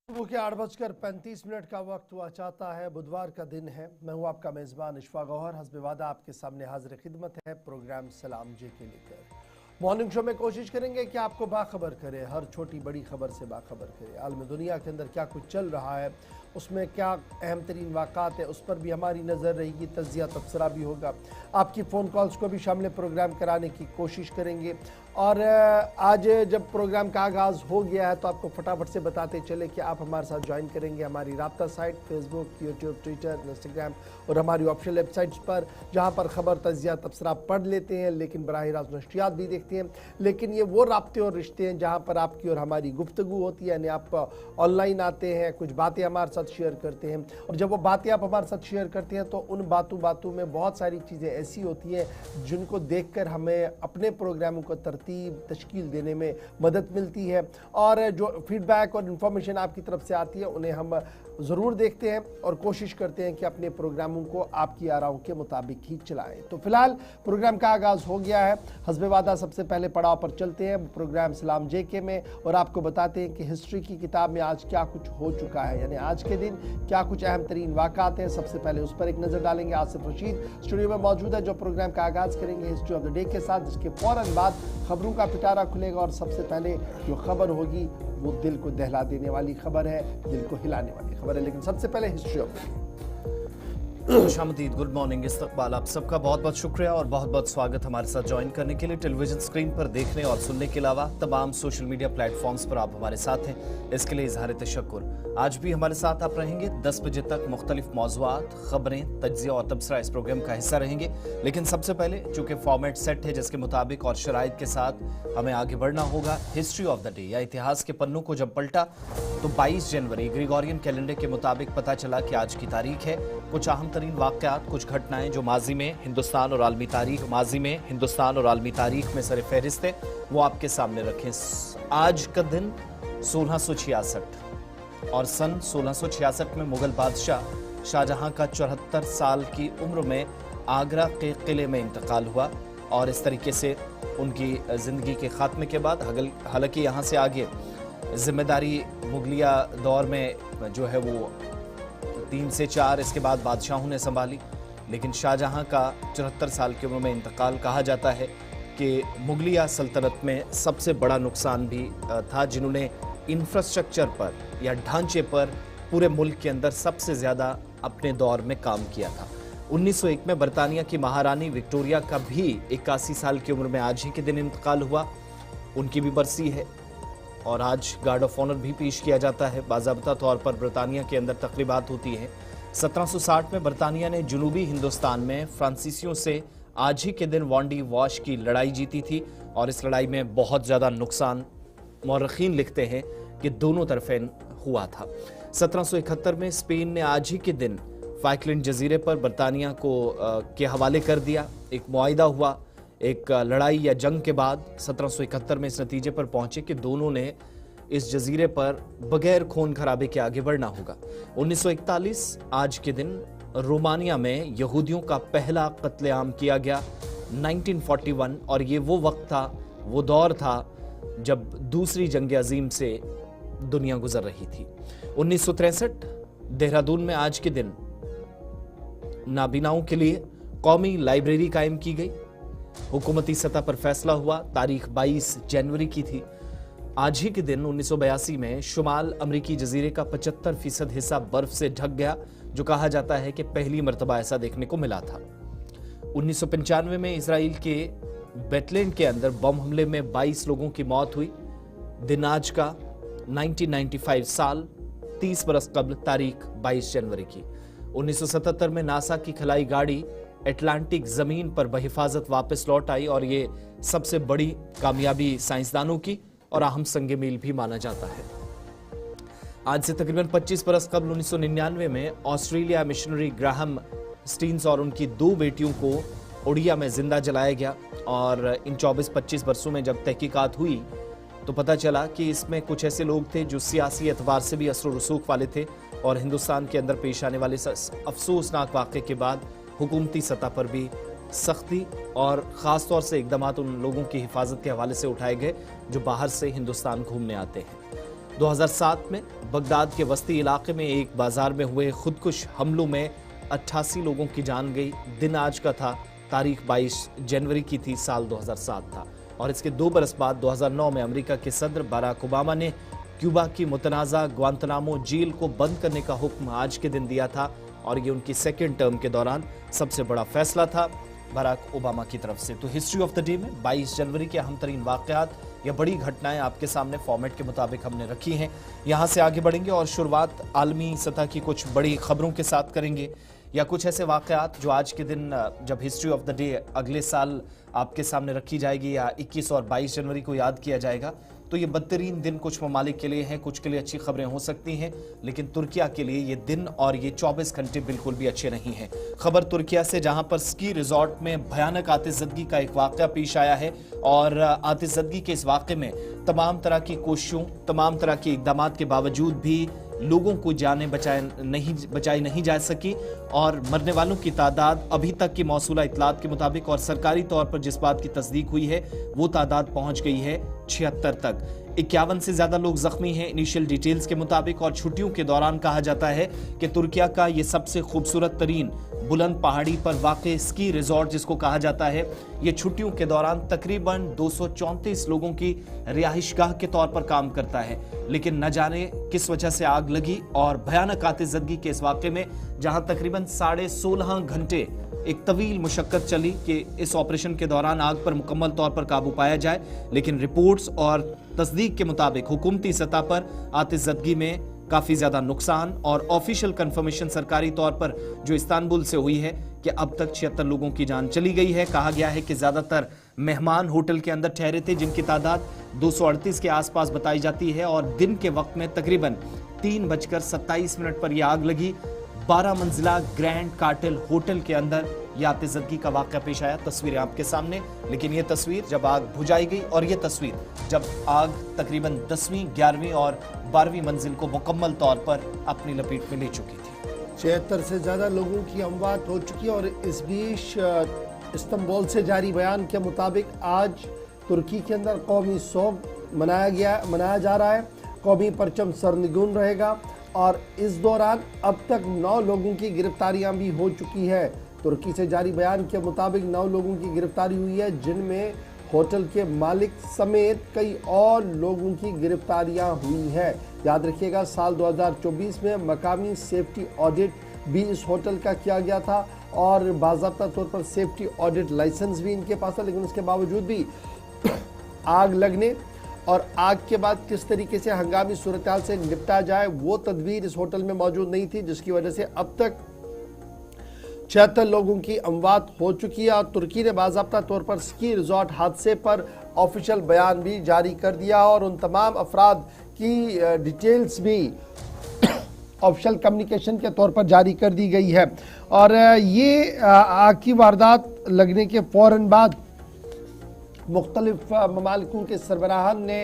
सुबह के 8:35 का वक्त हुआ चाहता है। बुधवार का दिन है। मैं हूं आपका मेज़बान इशफा गौहर। हस्ब वादा आपके सामने हाजिर खिदमत है प्रोग्राम सलाम जे के लेकर। मॉर्निंग शो में कोशिश करेंगे कि आपको बाखबर करे, हर छोटी बड़ी खबर से बाखबर करे। आलम दुनिया के अंदर क्या कुछ चल रहा है, उसमें क्या अहम तरीन वाक़ात है, उस पर भी हमारी नज़र रहेगी। तज्ज़िया तबसरा भी होगा। आपकी फ़ोन कॉल्स को भी शामिल प्रोग्राम कराने की कोशिश करेंगे। और आज जब प्रोग्राम का आगाज़ हो गया है तो आपको फटाफट से बताते चले कि आप हमारे साथ ज्वाइन करेंगे हमारी राब्ता site, Facebook, YouTube, Twitter, Instagram और हमारी ऑफिशियल वेबसाइट्स पर, जहां पर ख़बर तज्ज़िया तबसरा पढ़ लेते हैं लेकिन बराह रास्त नशरियात भी देखते हैं। लेकिन ये वो राब्ते और रिश्ते हैं जहाँ पर आपकी और हमारी गुफ्तगू होती है, यानी आप ऑनलाइन आते हैं, कुछ बातें हमारे साथ शेयर करते हैं। और जब वो बातें आप हमारे साथ शेयर करते हैं तो उन बातों में बहुत सारी चीज़ें ऐसी होती हैं जिनको देख कर हमें अपने प्रोग्रामों को तश्कील देने में मदद मिलती है। और जो फीडबैक और इन्फॉर्मेशन आपकी तरफ से आती है उन्हें हम ज़रूर देखते हैं और कोशिश करते हैं कि अपने प्रोग्रामों को आपकी आराओं के मुताबिक ही चलाएं। तो फिलहाल प्रोग्राम का आगाज़ हो गया है। हस्ब वादा सबसे पहले पड़ाव पर चलते हैं प्रोग्राम सलाम जेके में और आपको बताते हैं कि हिस्ट्री की किताब में आज क्या कुछ हो चुका है, यानी आज के दिन क्या कुछ अहम तरीन वाक़ात हैं। सबसे पहले उस पर एक नज़र डालेंगे। आसिफ रशीद स्टूडियो में मौजूद है जो प्रोग्राम का आगाज़ करेंगे हिस्ट्री ऑफ द डे के साथ, जिसके फ़ौरन बाद खबरों का पिटारा खुलेगा। और सबसे पहले जो खबर होगी वो दिल को दहला देने वाली खबर है, दिल को हिलाने वाली खबर है। लेकिन सबसे पहले हिस्ट्री ऑफ द डे। खुशामदीद, गुड मॉर्निंग, इस्तकबाल, आप सबका बहुत बहुत शुक्रिया और बहुत बहुत स्वागत हमारे साथ ज्वाइन करने के लिए। टेलीविजन स्क्रीन पर देखने और सुनने के अलावा तमाम सोशल मीडिया प्लेटफॉर्म्स पर आप हमारे साथ हैं, इसके लिए इजहार तशक्कुर। आज भी हमारे साथ आप रहेंगे 10 बजे तक। मुख्तलिफ मौज़ूआत, खबरें, तज्ज़िया और तबसरा इस प्रोग्राम का हिस्सा रहेंगे। लेकिन सबसे पहले चूँकि फॉर्मेट सेट है जिसके मुताबिक और शराइत के साथ हमें आगे बढ़ना होगा। हिस्ट्री ऑफ द डे या इतिहास के पन्नों को जब पलटा तो 22 जनवरी ग्रेगोरियन कैलेंडर के मुताबिक पता चला कि आज की तारीख है। कुछ अहम तरीन वाक़यात, कुछ घटनाएं जो माजी में हिंदुस्तान और आलमी तारीख में सर फहरिस्त है, वो आपके सामने रखें। आज का दिन 1666 और सन 1666 में मुगल बादशाह शाहजहां का 74 साल की उम्र में आगरा के किले में इंतकाल हुआ। और इस तरीके से उनकी ज़िंदगी के ख़ात्मे के बाद, हालांकि यहाँ से आगे जिम्मेदारी मुगलिया दौर में जो है वो 3 से 4 इसके बाद बादशाहों ने संभाली। लेकिन शाहजहां का 74 साल की उम्र में इंतकाल कहा जाता है कि मुगलिया सल्तनत में सबसे बड़ा नुकसान भी था, जिन्होंने इंफ्रास्ट्रक्चर पर या ढांचे पर पूरे मुल्क के अंदर सबसे ज़्यादा अपने दौर में काम किया था। 1901 में बरतानिया की महारानी विक्टोरिया का भी 81 साल की उम्र में आज ही के दिन इंतकाल हुआ। उनकी भी बरसी है और आज गार्ड ऑफ ऑनर भी पेश किया जाता है। बाज़ाब्ता तौर पर बरतानिया के अंदर तकरीबात होती हैं। 1760 में बरतानिया ने जनूबी हिंदुस्तान में फ्रांसीसियों से आज ही के दिन वांडी वॉश की लड़ाई जीती थी और इस लड़ाई में बहुत ज़्यादा नुकसान मौरखीन लिखते हैं कि दोनों तरफें हुआ था। 1771 में स्पेन ने आज ही के दिन फाइकलैंड जजीरे पर बरतानिया को के हवाले कर दिया। एक मुआहिदा हुआ। एक लड़ाई या जंग के बाद 1771 में इस नतीजे पर पहुंचे कि दोनों ने इस जजीरे पर बगैर खून खराबे के आगे बढ़ना होगा। 1941 आज के दिन रोमानिया में यहूदियों का पहला कत्लेआम किया गया 1941, और ये वो वक्त था, वो दौर था जब दूसरी जंग अजीम से दुनिया गुजर रही थी। 1963 देहरादून में आज के दिन नाबीनाओं के लिए कौमी लाइब्रेरी कायम की गई। हुकूमती सतह पर फैसला हुआ। तारीख 22 जनवरी की थी। आज ही के दिन 1982 में शुमाल अमरीकी जजीरे का 75% हिस्सा बर्फ से ढक गया, जो कहा जाता है कि पहली मर्तबा ऐसा देखने को मिला था। 1995 में इसराइल के बेटलैंड के अंदर बम हमले में 22 लोगों की मौत हुई। दिन आज का 1995 साल 30 बरस कबल, तारीख 22 जनवरी की। 1977 में नासा की खलाई गाड़ी अटलांटिक जमीन पर बहिफाजत वापस लौट आई और ये सबसे बड़ी कामयाबी साइंसदानों की और अहम संगे मील भी माना जाता है। आज से तकरीबन 25 बरस कबल 1999 में ऑस्ट्रेलिया मिशनरी ग्राहम स्टीन्स और उनकी 2 बेटियों को उड़िया में जिंदा जलाया गया। और इन 24-25 बरसों में जब तहकीकात हुई तो पता चला कि इसमें कुछ ऐसे लोग थे जो सियासी एतबार से भी असर रसूख वाले थे और हिंदुस्तान के अंदर पेश आने वाले अफसोसनाक वाक़े के बाद हुकूमती सतह पर भी सख्ती और ख़ास तौर से इकदाम उन लोगों की हिफाजत के हवाले से उठाए गए जो बाहर से हिंदुस्तान घूमने आते हैं। 2007 में बगदाद के वस्ती इलाके में एक बाजार में हुए खुदकुश हमलों में 88 लोगों की जान गई। दिन आज का था, तारीख 22 जनवरी की थी, साल 2007 था। और इसके 2 बरस बाद 2009 में अमेरिका के सदर बराक ओबामा ने क्यूबा की मुतनाज़ा ग्वांतनामो जेल को बंद करने का हुक्म आज के दिन दिया था और ये उनकी सेकेंड टर्म के दौरान सबसे बड़ा फैसला था बराक ओबामा की तरफ से। तो हिस्ट्री ऑफ द डे में 22 जनवरी के अहम तरीन वाक़यात या बड़ी घटनाएं आपके सामने फॉर्मेट के मुताबिक हमने रखी हैं। यहाँ से आगे बढ़ेंगे और शुरुआत आलमी सतह की कुछ बड़ी खबरों के साथ करेंगे या कुछ ऐसे वाक़यात जो आज के दिन जब हिस्ट्री ऑफ द डे अगले साल आपके सामने रखी जाएगी या 21 और 22 जनवरी को याद किया जाएगा तो ये बदतरीन दिन कुछ ममालिक के लिए हैं, कुछ के लिए अच्छी खबरें हो सकती हैं, लेकिन तुर्किया के लिए ये दिन और ये 24 घंटे बिल्कुल भी अच्छे नहीं हैं। खबर तुर्किया से, जहां पर स्की रिजॉर्ट में भयानक आतिशज़दगी का एक वाक़या पेश आया है और आतिशज़दगी के इस वाक़े में तमाम तरह की कोशिशों, तमाम तरह के इक़दाम के बावजूद भी लोगों को जानें बचाई नहीं जा सकी और मरने वालों की तादाद अभी तक की मौसूला इतलात के मुताबिक और सरकारी तौर पर जिस बात की तस्दीक हुई है वो तादाद पहुंच गई है 76 तक। 51 से ज्यादा लोग जख्मी हैं इनिशियल डिटेल्स के मुताबिक और छुट्टियों के दौरान कहा जाता है कि तुर्किया का ये सबसे खूबसूरत तरीन बुलंद पहाड़ी पर वाक़ स्की रिजॉर्ट जिसको कहा जाता है, ये छुट्टियों के दौरान तकरीबन 234 लोगों की रिहाइशगाह के तौर पर काम करता है। लेकिन न जाने किस वजह से आग लगी और भयानक आतिशज़दगी के इस वाक़े में जहां तकरीबन 16.5 घंटे एक तवील मुशक्कत चली कि इस ऑपरेशन के दौरान आग पर मुकम्मल तौर पर काबू पाया जाए, लेकिन रिपोर्ट्स और तस्दीक के मुताबिक हुकूमती सतह पर आतिशज़दगी में काफ़ी ज़्यादा नुकसान और ऑफिशियल कंफर्मेशन सरकारी तौर पर जो इस्तांबुल से हुई है कि अब तक 76 लोगों की जान चली गई है। कहा गया है कि ज़्यादातर मेहमान होटल के अंदर ठहरे थे जिनकी तादाद 238 के आसपास बताई जाती है और दिन के वक्त में तकरीबन 3:27 पर यह आग लगी। 12 मंजिला ग्रैंड कार्टेल होटल के अंदर यह आतिशज़दगी का वाक़या पेश आया। तस्वीरें आपके सामने, लेकिन यह तस्वीर जब आग बुझाई गई और यह तस्वीर जब आग तकरीबन 10वीं, 11वीं और 12वीं मंजिल को मुकम्मल तौर पर अपनी लपेट में ले चुकी थी। 76 से ज़्यादा लोगों की अमवात हो चुकी है और इस बीच इस्तांबुल से जारी बयान के मुताबिक आज तुर्की के अंदर कौमी सोग मनाया जा रहा है। कौमी परचम सरनिगून रहेगा और इस दौरान अब तक 9 लोगों की गिरफ्तारियां भी हो चुकी है। तुर्की से जारी बयान के मुताबिक 9 लोगों की गिरफ्तारी हुई है जिनमें होटल के मालिक समेत कई और लोगों की गिरफ्तारियां हुई हैं। याद रखिएगा साल 2024 में मकामी सेफ्टी ऑडिट भी इस होटल का किया गया था और बाज़ाब्ता तौर पर सेफ्टी ऑडिट लाइसेंस भी इनके पास था, लेकिन उसके बावजूद भी आग लगने और आग के बाद किस तरीके से हंगामी सूरत-ए-हाल से निपटा जाए वो तदबीर इस होटल में मौजूद नहीं थी, जिसकी वजह से अब तक 76 लोगों की अमवात हो चुकी है। और तुर्की ने बाज़ाब्ता तौर पर स्की रिजॉर्ट हादसे पर ऑफिशियल बयान भी जारी कर दिया और उन तमाम अफराद की डिटेल्स भी ऑफिशियल कम्युनिकेशन के तौर पर जारी कर दी गई है। और ये आग की वारदात लगने के फ़ौरन बाद मुख्तलिफ ममालिकों के सरबराहान ने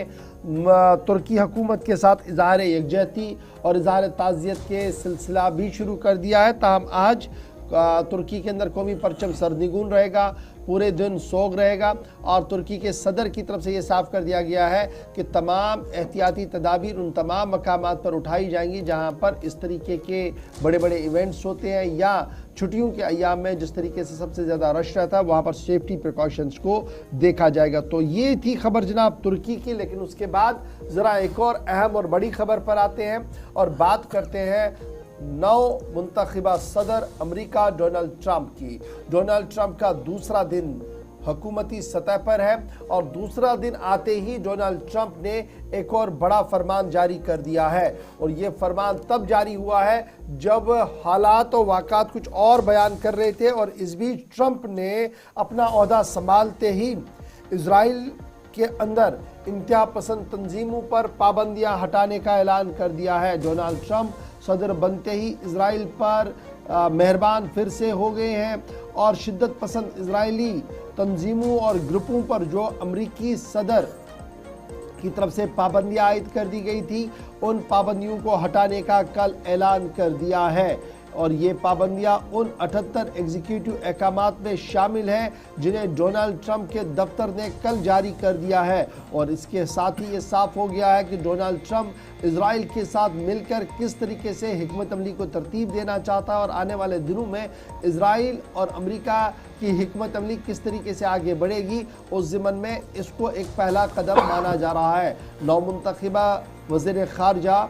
तुर्की हुकूमत के साथ इज़हार यकजहती और इज़हार ताज़ियत के सिलसिला भी शुरू कर दिया है। ताहम आज तुर्की के अंदर कौमी परचम सरनिगून रहेगा, पूरे दिन सोग रहेगा और तुर्की के सदर की तरफ से ये साफ कर दिया गया है कि तमाम एहतियाती तदाबीर उन तमाम मकामात पर उठाई जाएंगी जहां पर इस तरीके के बड़े बड़े इवेंट्स होते हैं या छुट्टियों के अय्याम में जिस तरीके से सबसे ज़्यादा रश रहता है वहाँ पर सेफ्टी प्रिकॉशंस को देखा जाएगा। तो ये थी खबर जनाब तुर्की की, लेकिन उसके बाद ज़रा एक और अहम और बड़ी खबर पर आते हैं और बात करते हैं नौ मुंतखबा सदर अमेरिका डोनाल्ड ट्रंप की। डोनाल्ड ट्रंप का दूसरा दिन हुकूमती सतह पर है और दूसरा दिन आते ही डोनाल्ड ट्रंप ने एक और बड़ा फरमान जारी कर दिया है और ये फरमान तब जारी हुआ है जब हालात और वाक़ात कुछ और बयान कर रहे थे और इस बीच ट्रंप ने अपना ओहदा संभालते ही इजराइल के अंदर इंतहा पसंद तंजीमों पर पाबंदियां हटाने का ऐलान कर दिया है। डोनाल्ड ट्रंप सदर बनते ही इजराइल पर मेहरबान फिर से हो गए हैं और शिद्दत पसंद इजरायली तंजीमों और ग्रुपों पर जो अमरीकी सदर की तरफ से पाबंदियां आयद कर दी गई थी उन पाबंदियों को हटाने का कल ऐलान कर दिया है। और ये पाबंदियां उन 78 एग्जीक्यूटिव अहकामात में शामिल हैं जिन्हें डोनाल्ड ट्रंप के दफ्तर ने कल जारी कर दिया है। और इसके साथ ही ये साफ हो गया है कि डोनाल्ड ट्रंप इजराइल के साथ मिलकर किस तरीके से हिकमत अमली को तरतीब देना चाहता है और आने वाले दिनों में इजराइल और अमेरिका की हिकमत अमली किस तरीके से आगे बढ़ेगी, उस ज़िमन में इसको एक पहला कदम माना जा रहा है। नौमुंतखबा वज़ीर ख़ारजा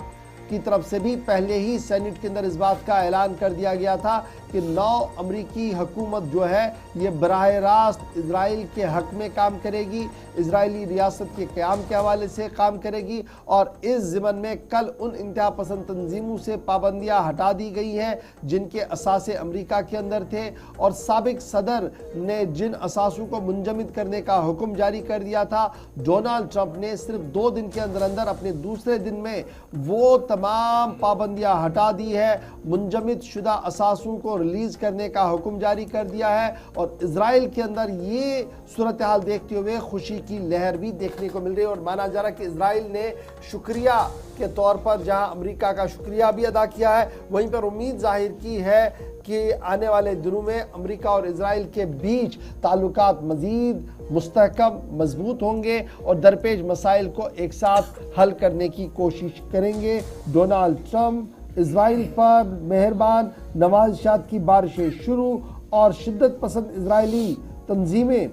की तरफ से भी पहले ही सेनेट के अंदर इस बात का ऐलान कर दिया गया था कि नौ अमरीकी हुकूमत जो है ये बराह रास्त इजराइल के हक में काम करेगी, इजरायली रियासत के क़याम के हवाले से काम करेगी। और इस ज़िमन में कल उन इंतहा पसंद तंजीमों से पाबंदियाँ हटा दी गई हैं जिनके असासे अमरीका के अंदर थे और साबिक सदर ने जिन असासों को मुंजमद करने का हुक्म जारी कर दिया था, डोनाल्ड ट्रंप ने सिर्फ 2 दिन के अंदर अंदर अपने दूसरे दिन में वो तमाम पाबंदियाँ हटा दी है, मुंजमद शुदा असासों को रिलीज करने का हुक्म जारी कर दिया है। और इजराइल के अंदर ये सूरत हाल देखते हुए खुशी की लहर भी देखने को मिल रही है और माना जा रहा है कि इजराइल ने शुक्रिया के तौर पर जहां अमेरिका का शुक्रिया भी अदा किया है, वहीं पर उम्मीद जाहिर की है कि आने वाले दिनों में अमेरिका और इजराइल के बीच ताल्लुकात मजीद मुस्तहकम मजबूत होंगे और दरपेश मसाइल को एक साथ हल करने की कोशिश करेंगे। डोनाल्ड ट्रंप इजराइल पर मेहरबान नवाज़िशात की बारिशें शुरू और शिद्दत पसंद इजरायली तंजीमें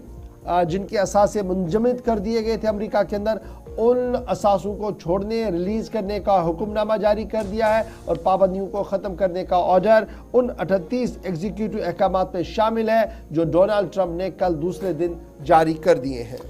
जिनके असासे मुंजमद कर दिए गए थे अमेरिका के अंदर, उन असासों को छोड़ने रिलीज करने का हुक्मनामा जारी कर दिया है और पाबंदियों को ख़त्म करने का ऑर्डर उन 38 एग्जीक्यूटिव अहकामात में शामिल है जो डोनाल्ड ट्रंप ने कल दूसरे दिन जारी कर दिए हैं।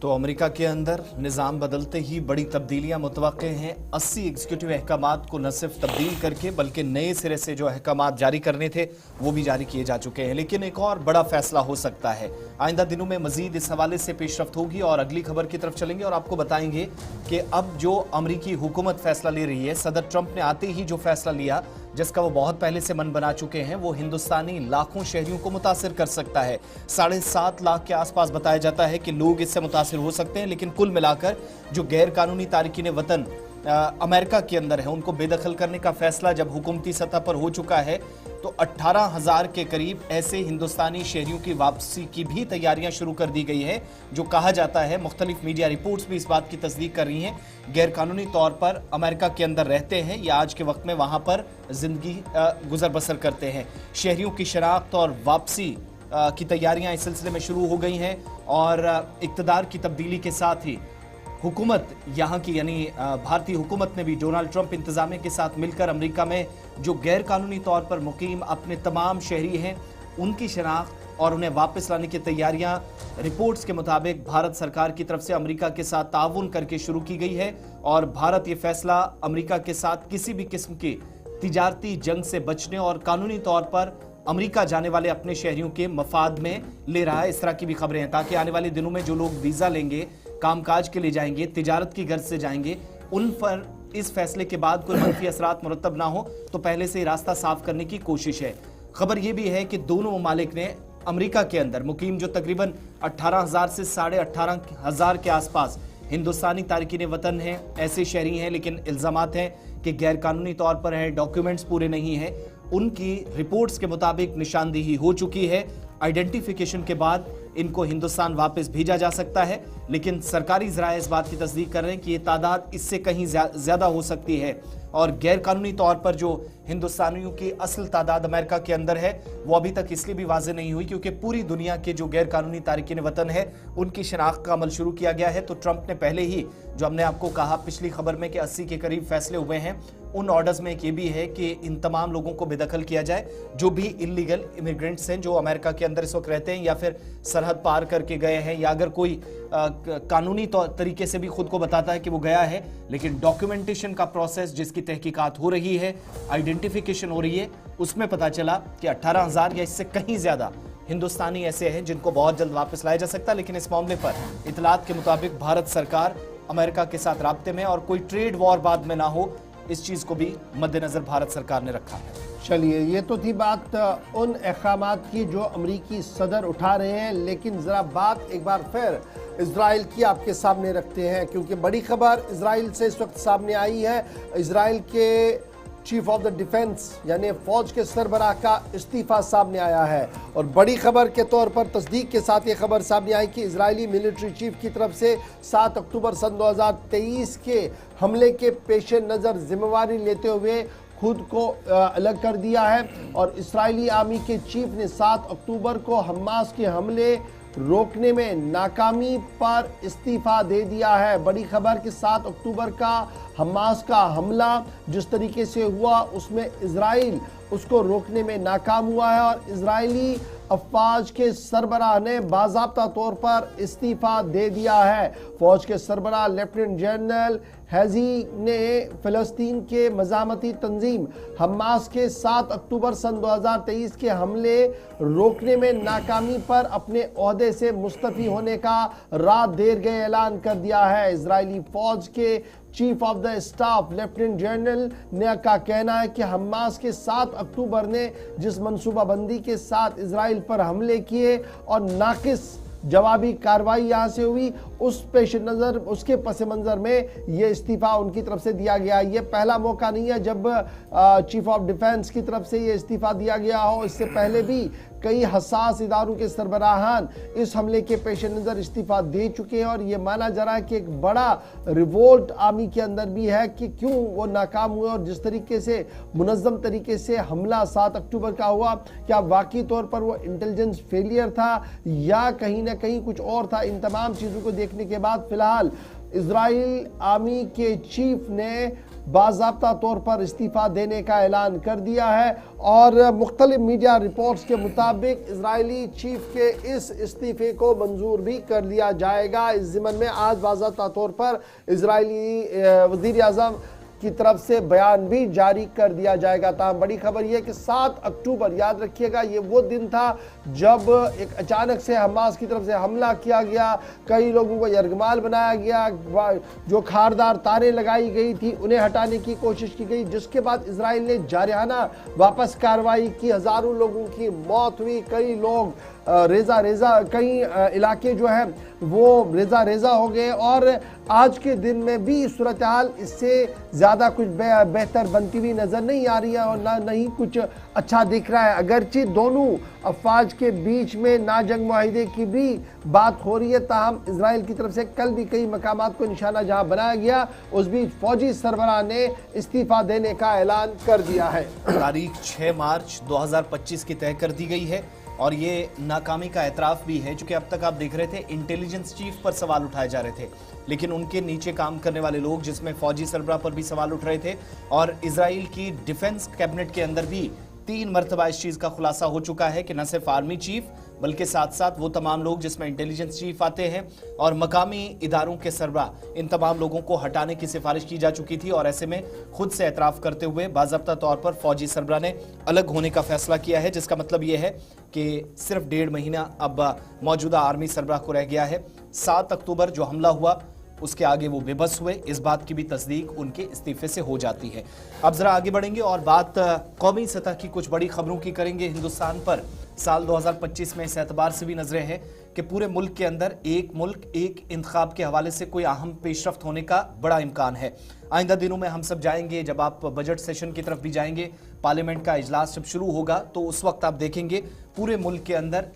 तो अमेरिका के अंदर निज़ाम बदलते ही बड़ी तब्दीलियां मुतवक्के हैं। 80 एग्जीक्यूटिव अहकामात को न सिर्फ तब्दील करके बल्कि नए सिरे से जो अहकामात जारी करने थे वो भी जारी किए जा चुके हैं। लेकिन एक और बड़ा फैसला हो सकता है, आइंदा दिनों में मजीद इस हवाले से पेशरफ्त होगी और अगली खबर की तरफ चलेंगे और आपको बताएंगे कि अब जो अमरीकी हुकूमत फैसला ले रही है, सदर ट्रंप ने आते ही जो फैसला लिया जिसका वो बहुत पहले से मन बना चुके हैं, वो हिंदुस्तानी लाखों शहरियों को मुतासिर कर सकता है। 7.5 लाख के आसपास बताया जाता है कि लोग इससे मुतासिर हो सकते हैं। लेकिन कुल मिलाकर जो गैर कानूनी तारकीन वतन अमेरिका के अंदर है उनको बेदखल करने का फैसला जब हुकूमती सतह पर हो चुका है तो 18,000 के करीब ऐसे हिंदुस्तानी शहरियों की वापसी की भी तैयारियां शुरू कर दी गई है। जो कहा जाता है, मुख्तलिफ मीडिया रिपोर्ट्स भी इस बात की तस्दीक कर रही हैं, गैर कानूनी तौर पर अमेरिका के अंदर रहते हैं या आज के वक्त में वहां पर जिंदगी गुजर बसर करते हैं। शहरियों की शनाख्त और वापसी की तैयारियां इस सिलसिले में शुरू हो गई हैं और इक़्तिदार की तब्दीली के साथ ही हुकूमत यहाँ की यानी भारतीय हुकूमत ने भी डोनाल्ड ट्रंप इंतजामिया के साथ मिलकर अमेरिका में जो गैर कानूनी तौर पर मुकीम अपने तमाम शहरी हैं उनकी शनाख्त और उन्हें वापस लाने की तैयारियां रिपोर्ट्स के मुताबिक भारत सरकार की तरफ से अमेरिका के साथ ताउन करके शुरू की गई है। और भारत ये फैसला अमेरिका के साथ किसी भी किस्म की तिजारती जंग से बचने और कानूनी तौर पर अमेरिका जाने वाले अपने शहरियों के मफाद में ले रहा है। इस तरह की भी खबरें हैं ताकि आने वाले दिनों में जो लोग वीज़ा लेंगे, कामकाज के लिए जाएंगे, तिजारत की गर्ज से जाएंगे, उन पर इस फैसले के बाद कोई मनफी असरात मुरतब ना हो तो पहले से ही रास्ता साफ करने की कोशिश है। खबर यह भी है कि दोनों ममालिक ने अमेरिका के अंदर मुकीम जो तकरीबन 18,000 से 18,500 के आसपास हिंदुस्तानी तारकीन वतन हैं, ऐसे शहरी हैं लेकिन इल्ज़ामात हैं कि गैर कानूनी तौर पर हैं, डॉक्यूमेंट्स पूरे नहीं हैं, उनकी रिपोर्ट्स के मुताबिक निशानदेही हो चुकी है। आइडेंटिफिकेशन के बाद इनको हिंदुस्तान वापस भेजा जा सकता है। लेकिन सरकारी ज़राए इस बात की तस्दीक कर रहे हैं कि ये तादाद इससे कहीं ज़्यादा हो सकती है और गैर कानूनी तौर पर जो हिंदुस्तानियों की असल तादाद अमेरिका के अंदर है वो अभी तक इसलिए भी वाज़ेह नहीं हुई क्योंकि पूरी दुनिया के जो गैर कानूनी तारकीन वतन है उनकी शनाख्त का अमल शुरू किया गया है। तो ट्रंप ने पहले ही जो हमने आपको कहा पिछली खबर में कि 80 के करीब फैसले हुए हैं, उन ऑर्डर्स में एक ये भी है कि इन तमाम लोगों को बेदखल किया जाए जो भी इलीगल इमिग्रेंट्स हैं जो अमेरिका के अंदर इस वक्त रहते हैं या फिर सरहद पार करके गए हैं या अगर कोई कानूनी तरीके से भी खुद को बताता है कि वो गया है लेकिन डॉक्यूमेंटेशन का प्रोसेस जिसकी तहकीकात हो रही है, आइडेंटिफिकेशन हो रही है, उसमें पता चला कि 18,000 या इससे कहीं ज़्यादा हिंदुस्तानी ऐसे हैं जिनको बहुत जल्द वापस लाया जा सकता है। लेकिन इस मामले पर इतलात के मुताबिक भारत सरकार अमेरिका के साथ राब्ते में और कोई ट्रेड वॉर बाद में ना हो इस चीज़ को भी मद्देनजर भारत सरकार ने रखा है। चलिए, ये तो थी बात उन अहकामात की जो अमरीकी सदर उठा रहे हैं, लेकिन ज़रा बात एक बार फिर इजराइल की आपके सामने रखते हैं क्योंकि बड़ी खबर इजराइल से इस वक्त सामने आई है। इजराइल के चीफ ऑफ द डिफेंस यानी फौज के सरबराह का इस्तीफा सामने आया है। और बड़ी खबर के तौर पर तस्दीक के साथ ये खबर सामने आई कि इजरायली मिलिट्री चीफ की तरफ से 7 अक्टूबर सन 2023 के हमले के पेश नज़र जिम्मेवारी लेते हुए खुद को अलग कर दिया है। और इजरायली आर्मी के चीफ ने 7 अक्टूबर को हमास के हमले रोकने में नाकामी पर इस्तीफा दे दिया है। बड़ी खबर कि 7 अक्टूबर का हमास का हमला जिस तरीके से हुआ उसमें इजराइल उसको रोकने में नाकाम हुआ है और इजरायली अफवाज के सरबराह ने बाज़ाब्ता तौर पर इस्तीफा दे दिया है। फौज के सरबराह लेफ्टिनेंट जनरल हैजी ने फ़लस्तीन के मज़ामती तंजीम हमास के 7 अक्टूबर सन 2023 के हमले रोकने में नाकामी पर अपने ओहदे से मुस्तफ़ी होने का रात देर गए ऐलान कर दिया है। इजरायली फौज के chief of the staff lieutenant general ने का कहना है कि हमास के 7 अक्टूबर ने जिस मनसूबाबंदी के साथ इजराइल पर हमले किए और नाकिस जवाबी कार्रवाई यहाँ से हुई उस पेश नज़र उसके पस मंज़र में ये इस्तीफ़ा उनकी तरफ से दिया गया। ये पहला मौका नहीं है जब चीफ ऑफ डिफेंस की तरफ से ये इस्तीफ़ा दिया गया हो। इससे पहले भी कई हसास इदारों के सरबराहान इस हमले के पेश नज़र इस्तीफ़ा दे चुके हैं और ये माना जा रहा है कि एक बड़ा रिवोल्ट आर्मी के अंदर भी है कि क्यों वो नाकाम हुए और जिस तरीके से मुनज़्ज़म तरीके से हमला 7 अक्टूबर का हुआ, क्या वाकई तौर पर वो इंटेलिजेंस फेलियर था या कहीं ना कहीं कुछ और था। इन तमाम चीज़ों को देखने के बाद फिलहाल इजराइल आर्मी के चीफ ने बाज़ाब्ता तौर पर इस्तीफ़ा देने का ऐलान कर दिया है और मुख्तलिफ मीडिया रिपोर्ट्स के मुताबिक इजरायली चीफ के इस इस्तीफ़े को मंजूर भी कर लिया जाएगा। इस ज़िम्मन में आज बाज़ाब्ता तौर पर इजरायली वज़ीर आज़म की तरफ से बयान भी जारी कर दिया जाएगा। ताहम बड़ी खबर यह है कि 7 अक्टूबर याद रखिएगा ये वो दिन था जब एक अचानक से हमास की तरफ से हमला किया गया, कई लोगों को यरगमाल बनाया गया, जो खारदार तारें लगाई गई थी उन्हें हटाने की कोशिश की गई, जिसके बाद इजराइल ने जारहाना वापस कार्रवाई की, हज़ारों लोगों की मौत हुई, कई लोग कई इलाके जो है वो रेजा हो गए और आज के दिन में भी सूरत हाल इससे ज़्यादा कुछ बेहतर बनती हुई नज़र नहीं आ रही है और ना नहीं कुछ अच्छा दिख रहा है। अगरचे दोनों अफवाज के बीच में ना जंग मुआहिदे की भी बात हो रही है, ताहम इजराइल की तरफ से कल भी कई मकामात को निशाना जहां बनाया गया उस बीच फौजी सरबराह ने इस्तीफा देने का ऐलान कर दिया है। तारीख 6 मार्च 2025 की तय कर दी गई है और ये नाकामी का एतराफ़ भी है, क्योंकि अब तक आप देख रहे थे इंटेलिजेंस चीफ पर सवाल उठाए जा रहे थे, लेकिन उनके नीचे काम करने वाले लोग जिसमें फौजी सरबराह पर भी सवाल उठ रहे थे और इजराइल की डिफेंस कैबिनेट के अंदर भी 3 मरतबा इस चीज़ का खुलासा हो चुका है कि न सिर्फ आर्मी चीफ बल्कि साथ साथ वो तमाम लोग जिसमें इंटेलिजेंस चीफ आते हैं और मकामी इदारों के सरबराह, इन तमाम लोगों को हटाने की सिफारिश की जा चुकी थी और ऐसे में खुद से एतराफ़ करते हुए बाज़ाब्ता तौर पर फौजी सरबराह ने अलग होने का फैसला किया है, जिसका मतलब ये है कि सिर्फ 1.5 महीना अब मौजूदा आर्मी सरबराह को रह गया है। 7 अक्टूबर जो हमला हुआ उसके आगे वो बेबस हुए, इस बात की भी तस्दीक उनके इस्तीफे से हो जाती है। अब जरा आगे बढ़ेंगे और बात कौमी सतह की कुछ बड़ी खबरों की करेंगे। हिंदुस्तान पर साल 2025 में इस एतबार से भी नजरें हैं कि पूरे मुल्क के अंदर एक मुल्क एक इंतखाब के हवाले से कोई अहम पेशरफ्त होने का बड़ा इम्कान है। आइंदा दिनों में हम सब जाएंगे, जब आप बजट सेशन की तरफ भी जाएंगे, पार्लियामेंट का इजलास जब शुरू होगा तो उस वक्त आप देखेंगे पूरे मुल्क के अंदर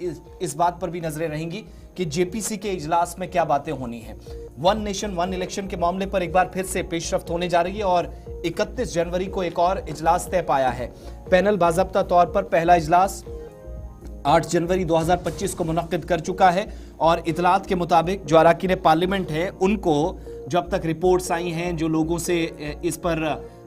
इस बात पर भी नजरें रहेंगी कि जेपीसी के इजलास में क्या बातें होनी है। 1 नेशन 1 इलेक्शन के मामले पर एक बार फिर से पेशरफ्त होने जा रही है और 31 जनवरी को एक और इजलास तय पाया है। पैनल बाज़ाब्ता तौर पर पहला इजलास 8 जनवरी 2025 को मुनक्किद कर चुका है और इतलात के मुताबिक जो अरकान पार्लियामेंट है उनको जो अब तक रिपोर्ट्स आई हैं, जो लोगों से इस पर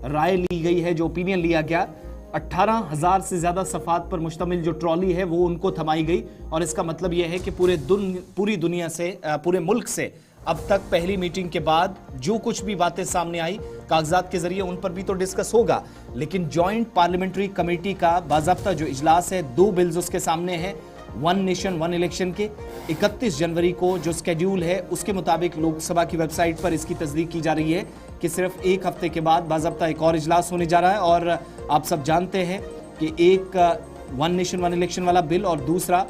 राय ली गई है, जो ओपिनियन लिया गया, 18,000 से ज़्यादा सफ़ात पर मुश्तमिल जो ट्रॉली है वो उनको थमाई गई और इसका मतलब यह है कि पूरी दुनिया से, पूरे मुल्क से अब तक पहली मीटिंग के बाद जो कुछ भी बातें सामने आई कागजात के जरिए उन पर भी तो डिस्कस होगा, लेकिन जॉइंट पार्लियामेंट्री कमेटी का बाज़ाब्ता जो इजलास है 2 बिल्स उसके सामने हैं 1 नेशन 1 इलेक्शन के। 31 जनवरी को जो स्केड्यूल है उसके मुताबिक लोकसभा की वेबसाइट पर इसकी तस्दीक की जा रही है कि सिर्फ एक हफ्ते के बाद बाज़ाब्ता एक और इजलास होने जा रहा है और आप सब जानते हैं कि एक 1 नेशन 1 इलेक्शन वाला बिल और दूसरा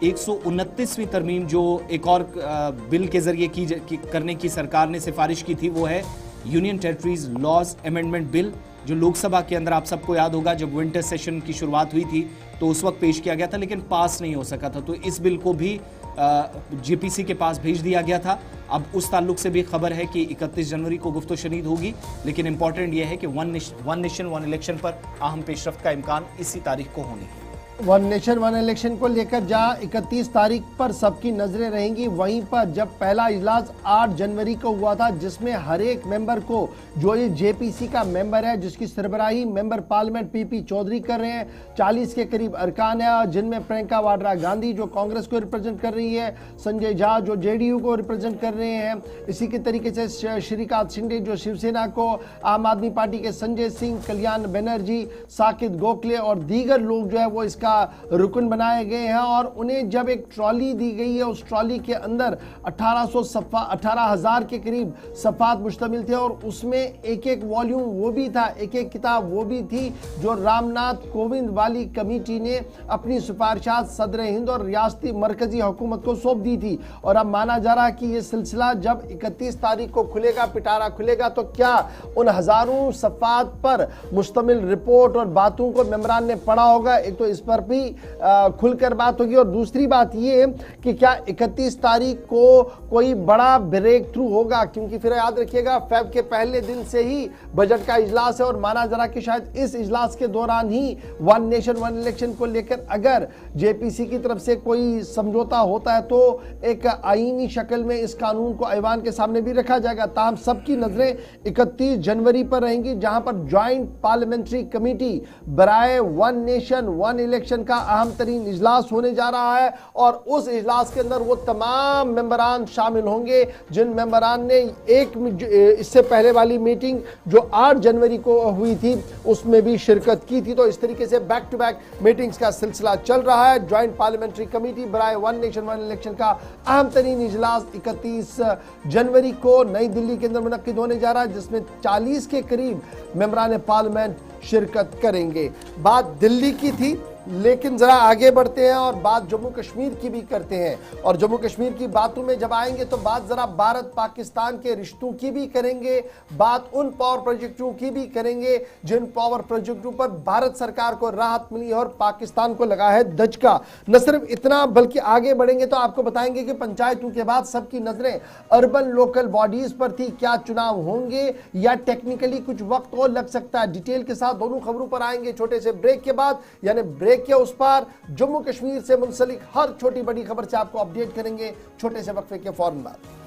129वीं तरमीम जो एक और बिल के जरिए करने की सरकार ने सिफारिश की थी वो है union territories laws amendment bill जो लोकसभा के अंदर आप सबको याद होगा जब विंटर सेशन की शुरुआत हुई थी तो उस वक्त पेश किया गया था, लेकिन पास नहीं हो सका था। तो इस बिल को भी जेपीसी के पास भेज दिया गया था। अब उस ताल्लुक से भी खबर है कि 31 जनवरी को गुफ्तो शनीद होगी, लेकिन इंपॉर्टेंट यह है कि वन नेशन वन इलेक्शन पर अहम पेशरफ्त का इम्कान इसी तारीख को होनी है। वन नेशन वन इलेक्शन को लेकर जहां 31 तारीख पर सबकी नजरें रहेंगी, वहीं पर जब पहला इजलास 8 जनवरी को हुआ था, जिसमें हर एक मेंबर को, जो ये जेपीसी का मेंबर है जिसकी सरबराही मेंबर पार्लियामेंट पीपी चौधरी कर रहे हैं, 40 के करीब अरकान है, जिनमें प्रियंका वाड्रा गांधी जो कांग्रेस को रिप्रेजेंट कर रही है, संजय झा जो जेडीयू को रिप्रेजेंट कर रहे हैं, इसी के तरीके से श्रीकांत शिंदे जो शिवसेना को, आम आदमी पार्टी के संजय सिंह, कल्याण बनर्जी, साकिब गोखले और दीगर लोग जो है वो इसका रुकन बनाए गए हैं। और उन्हें जब एक ट्रॉली दी गई है, उस ट्रॉली के अंदर 18,000 के करीब सफ़ात मुश्तमिल थे, और उसमें एक एक वॉल्यूम वो भी था, एक एक किताब वो भी थी जो रामनाथ कोविंद वाली कमेटी ने अपनी सिफारिशात सदर हिंद और रियासती मरकजी हुकूमत को सौंप दी थी। और अब माना जा रहा है कि ये सिलसिला जब 31 तारीख को खुलेगा, पिटारा खुलेगा, तो क्या उन हजारों सफ़ात पर मुश्तमिल रिपोर्ट और बातों को मेंबरान ने पढ़ा होगा? एक तो इस पर भी खुलकर बात होगी, और दूसरी बात ये कि क्या 31 तारीख को कोई बड़ा ब्रेक थ्रू होगा, क्योंकि फिर याद रखिएगा फेब के पहले दिन से ही बजट का इजलास है, और माना जा रहा कि शायद इस इजलास के दौरान ही वन नेशन वन इलेक्शन को लेकर अगर जेपीसी की तरफ से कोई समझौता होता है तो एक आईनी शक्ल में इस कानून को ऐवान के सामने भी रखा जाएगा। ताहम सबकी नजरें 31 जनवरी पर रहेंगी, जहां पर ज्वाइंट पार्लियामेंट्री कमेटी बराए वन नेशन वन इलेक्शन का अहम तरीन इजलास होने जा रहा है, और उस इजलास के अंदर वो तमाम मेंबरान शामिल होंगे जिन मेंबरान ने इससे पहले वाली मीटिंग जो 8 जनवरी को हुई थी उसमें भी शिरकत की थी। तो इस तरीके से बैक टू बैक मीटिंग्स का सिलसिला चल रहा है। ज्वाइंट पार्लियामेंट्री कमेटी बराए वन नेशन वन इलेक्शन का अहम तरीन इजलास 31 जनवरी को नई दिल्ली के अंदर मुनक्किद होने जा रहा है, जिसमें 40 के करीब मेंबरान पार्लियामेंट शिरकत करेंगे। बात दिल्ली की थी, लेकिन जरा आगे बढ़ते हैं और बात जम्मू कश्मीर की भी करते हैं। और जम्मू कश्मीर की बातों में जब आएंगे तो बात जरा भारत पाकिस्तान के रिश्तों की भी करेंगे, बात उन पावर प्रोजेक्टों की भी करेंगे जिन पावर प्रोजेक्टों पर भारत सरकार को राहत मिली और पाकिस्तान को लगा है दचका। न सिर्फ इतना बल्कि आगे बढ़ेंगे तो आपको बताएंगे कि पंचायतों के बाद सबकी नजरें अर्बन लोकल बॉडीज पर थी। क्या चुनाव होंगे या टेक्निकली कुछ वक्त और लग सकता है? डिटेल के साथ दोनों खबरों पर आएंगे छोटे से ब्रेक के बाद, यानी ब्रेक के उस पार जम्मू कश्मीर से मुंसलिक हर छोटी बड़ी खबर से आपको अपडेट करेंगे छोटे से वक्फे के फौरन बाद।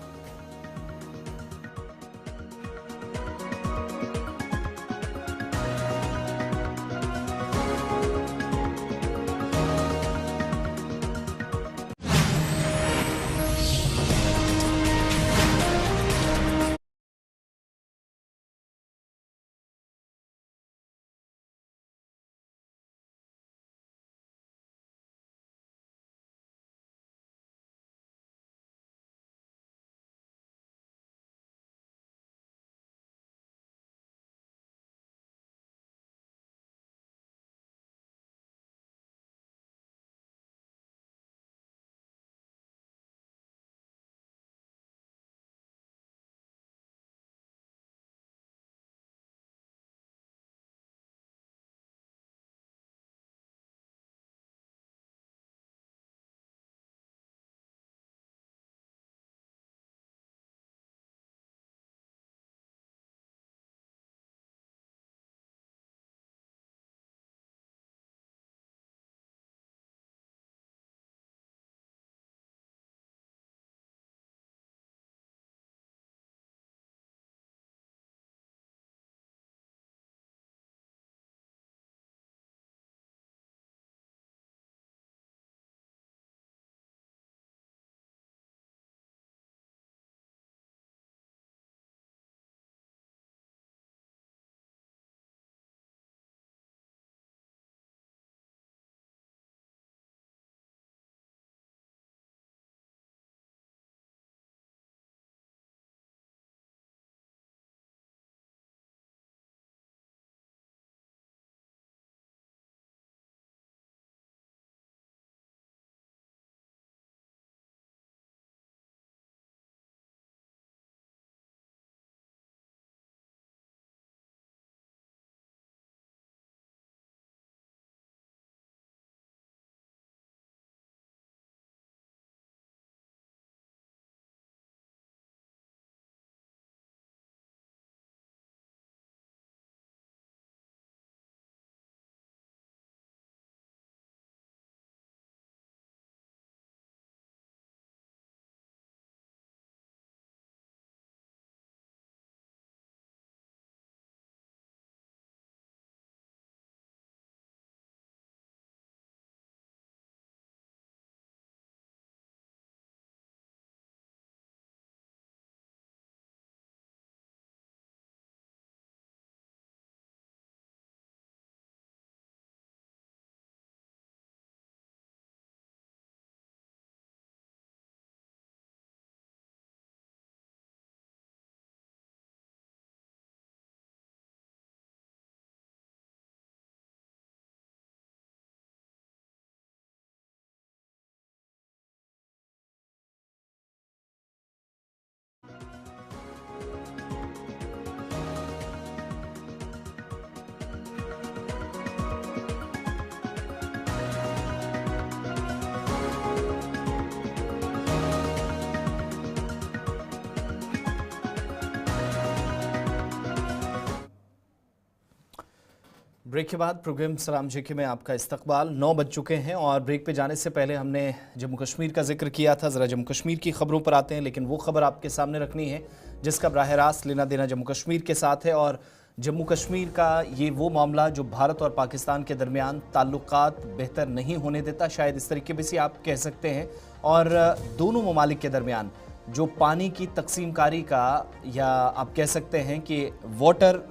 ब्रेक के बाद प्रोग्राम सलाम जेके में आपका इस्तकबाल। 9 बज चुके हैं और ब्रेक पे जाने से पहले हमने जम्मू कश्मीर का जिक्र किया था। ज़रा जम्मू कश्मीर की खबरों पर आते हैं, लेकिन वो खबर आपके सामने रखनी है जिसका बराह रास्त लेना देना जम्मू कश्मीर के साथ है। और जम्मू कश्मीर का ये वो मामला जो भारत और पाकिस्तान के दरमियान ताल्लुकात बेहतर नहीं होने देता, शायद इस तरीके से आप कह सकते हैं। और दोनों ममालिक के दरमियान जो पानी की तकसीमकारी का, या आप कह सकते हैं कि वाटर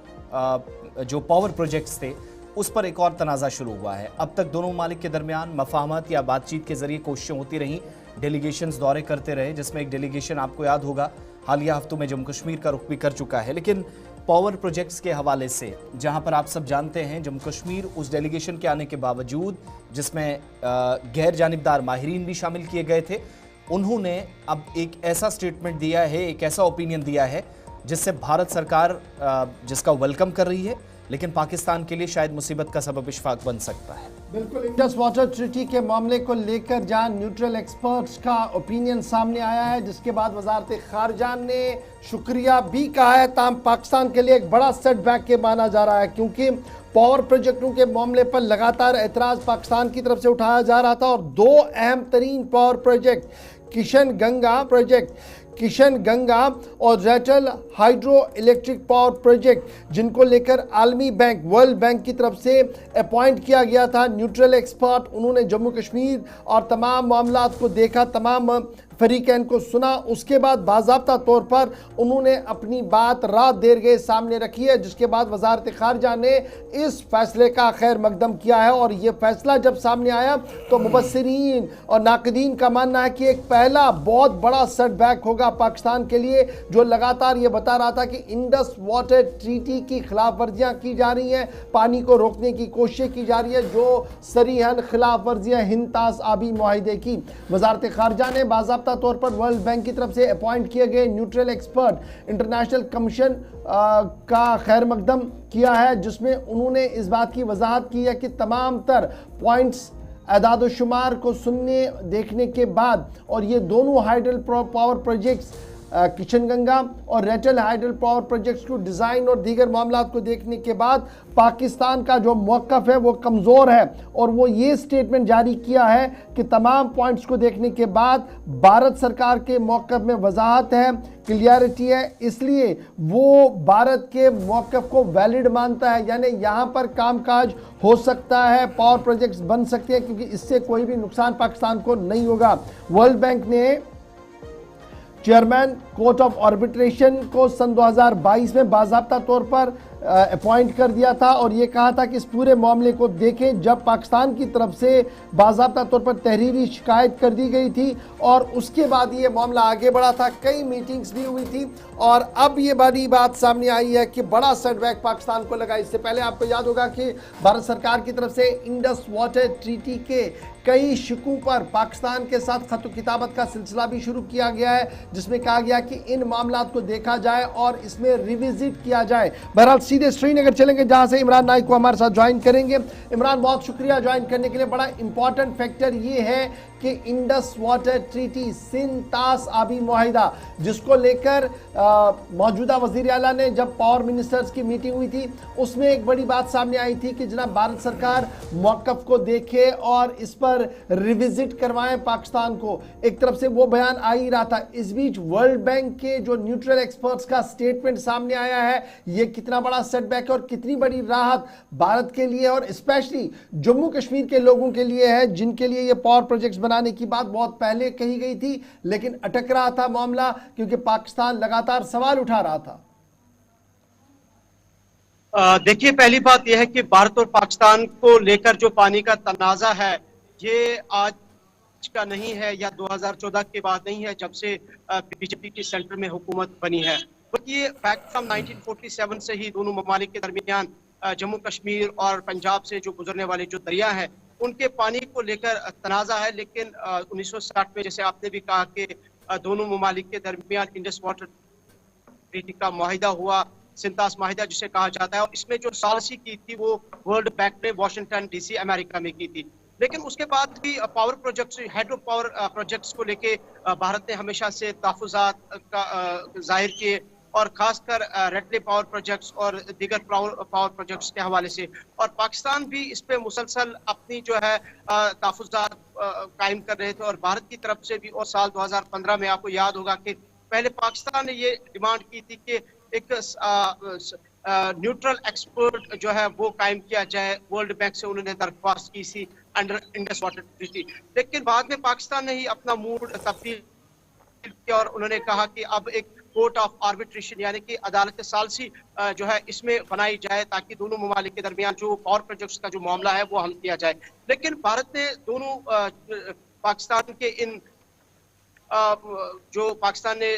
जो पावर प्रोजेक्ट्स थे उस पर एक और तनाज़ा शुरू हुआ है। अब तक दोनों ममालिक के दरमियान मफाहमत या बातचीत के जरिए कोशिशें होती रहीं, डेलीगेशंस दौरे करते रहे, जिसमें एक डेलीगेशन आपको याद होगा हालिया हफ्तों में जम्मू कश्मीर का रुख भी कर चुका है। लेकिन पावर प्रोजेक्ट्स के हवाले से, जहां पर आप सब जानते हैं जम्मू कश्मीर उस डेलीगेशन के आने के बावजूद, जिसमें गैर जानिबदार माहिरीन भी शामिल किए गए थे, उन्होंने अब एक ऐसा स्टेटमेंट दिया है, एक ऐसा ओपिनियन दिया है जिससे भारत सरकार जिसका वेलकम कर रही है, लेकिन पाकिस्तान के लिए शायद मुसीबत का सबब इशफाक बन सकता है। बिल्कुल, इंडस वाटर ट्रीटी के मामले को लेकर जहां न्यूट्रल एक्सपर्ट्स का ओपिनियन सामने आया है, जिसके बाद वजारत खारजा ने शुक्रिया भी कहा है, ताम पाकिस्तान के लिए एक बड़ा सेटबैक के माना जा रहा है, क्योंकि पावर प्रोजेक्टों के मामले पर लगातार एतराज़ पाकिस्तान की तरफ से उठाया जा रहा था। और दो अहम तरीन पावर प्रोजेक्ट, किशन गंगा और Ratle hydro electric power project, जिनको लेकर आलमी बैंक, वर्ल्ड बैंक की तरफ से अपॉइंट किया गया था न्यूट्रल एक्सपर्ट, उन्होंने जम्मू कश्मीर और तमाम मामलात को देखा, तमाम फरीकैन को सुना, उसके बाद बाज़ाब्ता तौर पर उन्होंने अपनी बात रात देर गए सामने रखी है, जिसके बाद वजारत खारजा ने इस फैसले का खैर मकदम किया है। और ये फैसला जब सामने आया तो मुबस्सिरीन और नाक़दीन का मानना है कि एक पहला बहुत बड़ा सेटबैक होगा पाकिस्तान के लिए, जो लगातार ये बता रहा था कि इंडस वाटर ट्रीटी की खिलाफ वर्जियाँ की जा रही हैं, पानी को रोकने की कोशिश की जा रही है, जो सरीहन खिलाफ वर्जियाँ हिंद-तास आबी मुआहिदे की। वजारत खारजा ने बाज़ाब्ता तौर पर वर्ल्ड बैंक की तरफ से अपॉइंट किए गए न्यूट्रल एक्सपर्ट इंटरनेशनल कमीशन का खैर मकदम किया है, जिसमें उन्होंने इस बात की वजाहत की है कि तमाम तर पॉइंट्स अदाद शुमार को सुनने देखने के बाद, और ये दोनों hydel power projects Kishan Ganga और रेटल हाइडल पावर प्रोजेक्ट्स को डिज़ाइन और दीगर मामलात को देखने के बाद पाकिस्तान का जो मौक़िफ़ है वो कमज़ोर है। और वो ये स्टेटमेंट जारी किया है कि तमाम पॉइंट्स को देखने के बाद भारत सरकार के मौक़िफ़ में वजाहत है, क्लियरिटी है, इसलिए वो भारत के मौक़िफ़ को वैलिड मानता है, यानी यहाँ पर कामकाज हो सकता है, पावर प्रोजेक्ट्स बन सकते हैं, क्योंकि इससे कोई भी नुकसान पाकिस्तान को नहीं होगा। वर्ल्ड बैंक ने चेयरमैन कोर्ट ऑफ आर्बिट्रेशन को सन 2022 में बाज़ाब्ता तौर पर अपॉइंट कर दिया था और ये कहा था कि इस पूरे मामले को देखें, जब पाकिस्तान की तरफ से बाज़ाब्ता तौर पर तहरीरी शिकायत कर दी गई थी और उसके बाद ये मामला आगे बढ़ा था, कई मीटिंग्स भी हुई थी और अब ये बड़ी बात सामने आई है कि बड़ा सेटबैक पाकिस्तान को लगा। इससे पहले आपको याद होगा कि भारत सरकार की तरफ से इंडस वाटर ट्रीटी के कई शिकों पर पाकिस्तान के साथ खत किताबत का सिलसिला भी शुरू किया गया है, जिसमें कहा गया कि इन मामलात को देखा जाए और इसमें रिविजिट किया जाए। बहरहाल सीधे श्रीनगर चलेंगे, जहां से इमरान नाइक को हमारे साथ ज्वाइन करेंगे। इमरान, बहुत शुक्रिया ज्वाइन करने के लिए। बड़ा इंपॉर्टेंट फैक्टर ये है कि इंडस वाटर ट्रीटी, सिंध-तास आबी मुआहिदा, जिसको लेकर मौजूदा वजीर आला ने जब पावर मिनिस्टर्स की मीटिंग हुई थी उसमें एक बड़ी बात सामने आई थी कि जनाब भारत सरकार मौक़िफ़ को देखे और इस पर रिविजिट करवाएं पाकिस्तान को। एक तरफ से वो बयान आ ही रहा था, इस बीच वर्ल्ड बैंक के जो न्यूट्रल एक्सपर्ट्स का स्टेटमेंट सामने आया है, ये कितना बड़ा सेटबैक है और कितनी बड़ी राहत भारत के लिए और स्पेशली जम्मू कश्मीर के लोगों के लिए है, जिनके लिए ये पावर प्रोजेक्ट्स बनाने की बात बहुत पहले कही गई थी, लेकिन अटक रहा था मामला क्योंकि पाकिस्तान लगातार सवाल उठा रहा था। देखिए, पहली बात यह है कि भारत और पाकिस्तान को लेकर जो पानी का तनाज़ा है ये आज का नहीं है या 2014 के बाद नहीं है, जब से बीजेपी की सेंटर में हुकूमत बनी है, बल्कि ये फैक्ट फ्रॉम 1947 से ही दोनों ममालिक के दरमियान जम्मू कश्मीर और पंजाब से जो गुजरने वाले जो दरिया हैं उनके पानी को लेकर तनाज़ा है। लेकिन 1960 में, जैसे आपने भी कहा कि दोनों ममालिक के दरमियान इंडस वाटर ट्रीटी का मुआहिदा हुआ, सिंध-तास मुआहिदा जिसे कहा जाता है, और इसमें जो सालसी की थी वो वर्ल्ड बैंक ने वाशिंगटन डीसी अमेरिका में की थी। लेकिन उसके बाद भी power projects, hydro power projects को लेके भारत ने हमेशा से तहफ़्फ़ुज़ात का ज़ाहिर किए और खासकर रेडले पावर प्रोजेक्ट्स और दीगर पावर प्रोजेक्ट्स के हवाले से। और पाकिस्तान भी इस पे मुसलसल अपनी जो है तहफ़्फ़ुज़ात कायम कर रहे थे और भारत की तरफ से भी। और साल 2015 में आपको याद होगा कि पहले पाकिस्तान ने ये डिमांड की थी कि एक न्यूट्रल एक्सपोर्ट जो है वो कायम किया जाए। वर्ल्ड बैंक से उन्होंने दरख्वास्त की थी अंडर इंडस वाटर ट्रीटी, लेकिन बाद में पाकिस्तान ने ही अपना मूड तब्दील किया और उन्होंने कहा कि अब एक कोर्ट ऑफ आर्बिट्रेशन यानी कि अदालत सालसी जो है इसमें बनाई जाए ताकि दोनों ममालिक के दरमियान जो पावर प्रोजेक्ट्स का जो मामला है वो हल किया जाए। लेकिन भारत ने दोनों पाकिस्तान के इन जो पाकिस्तान ने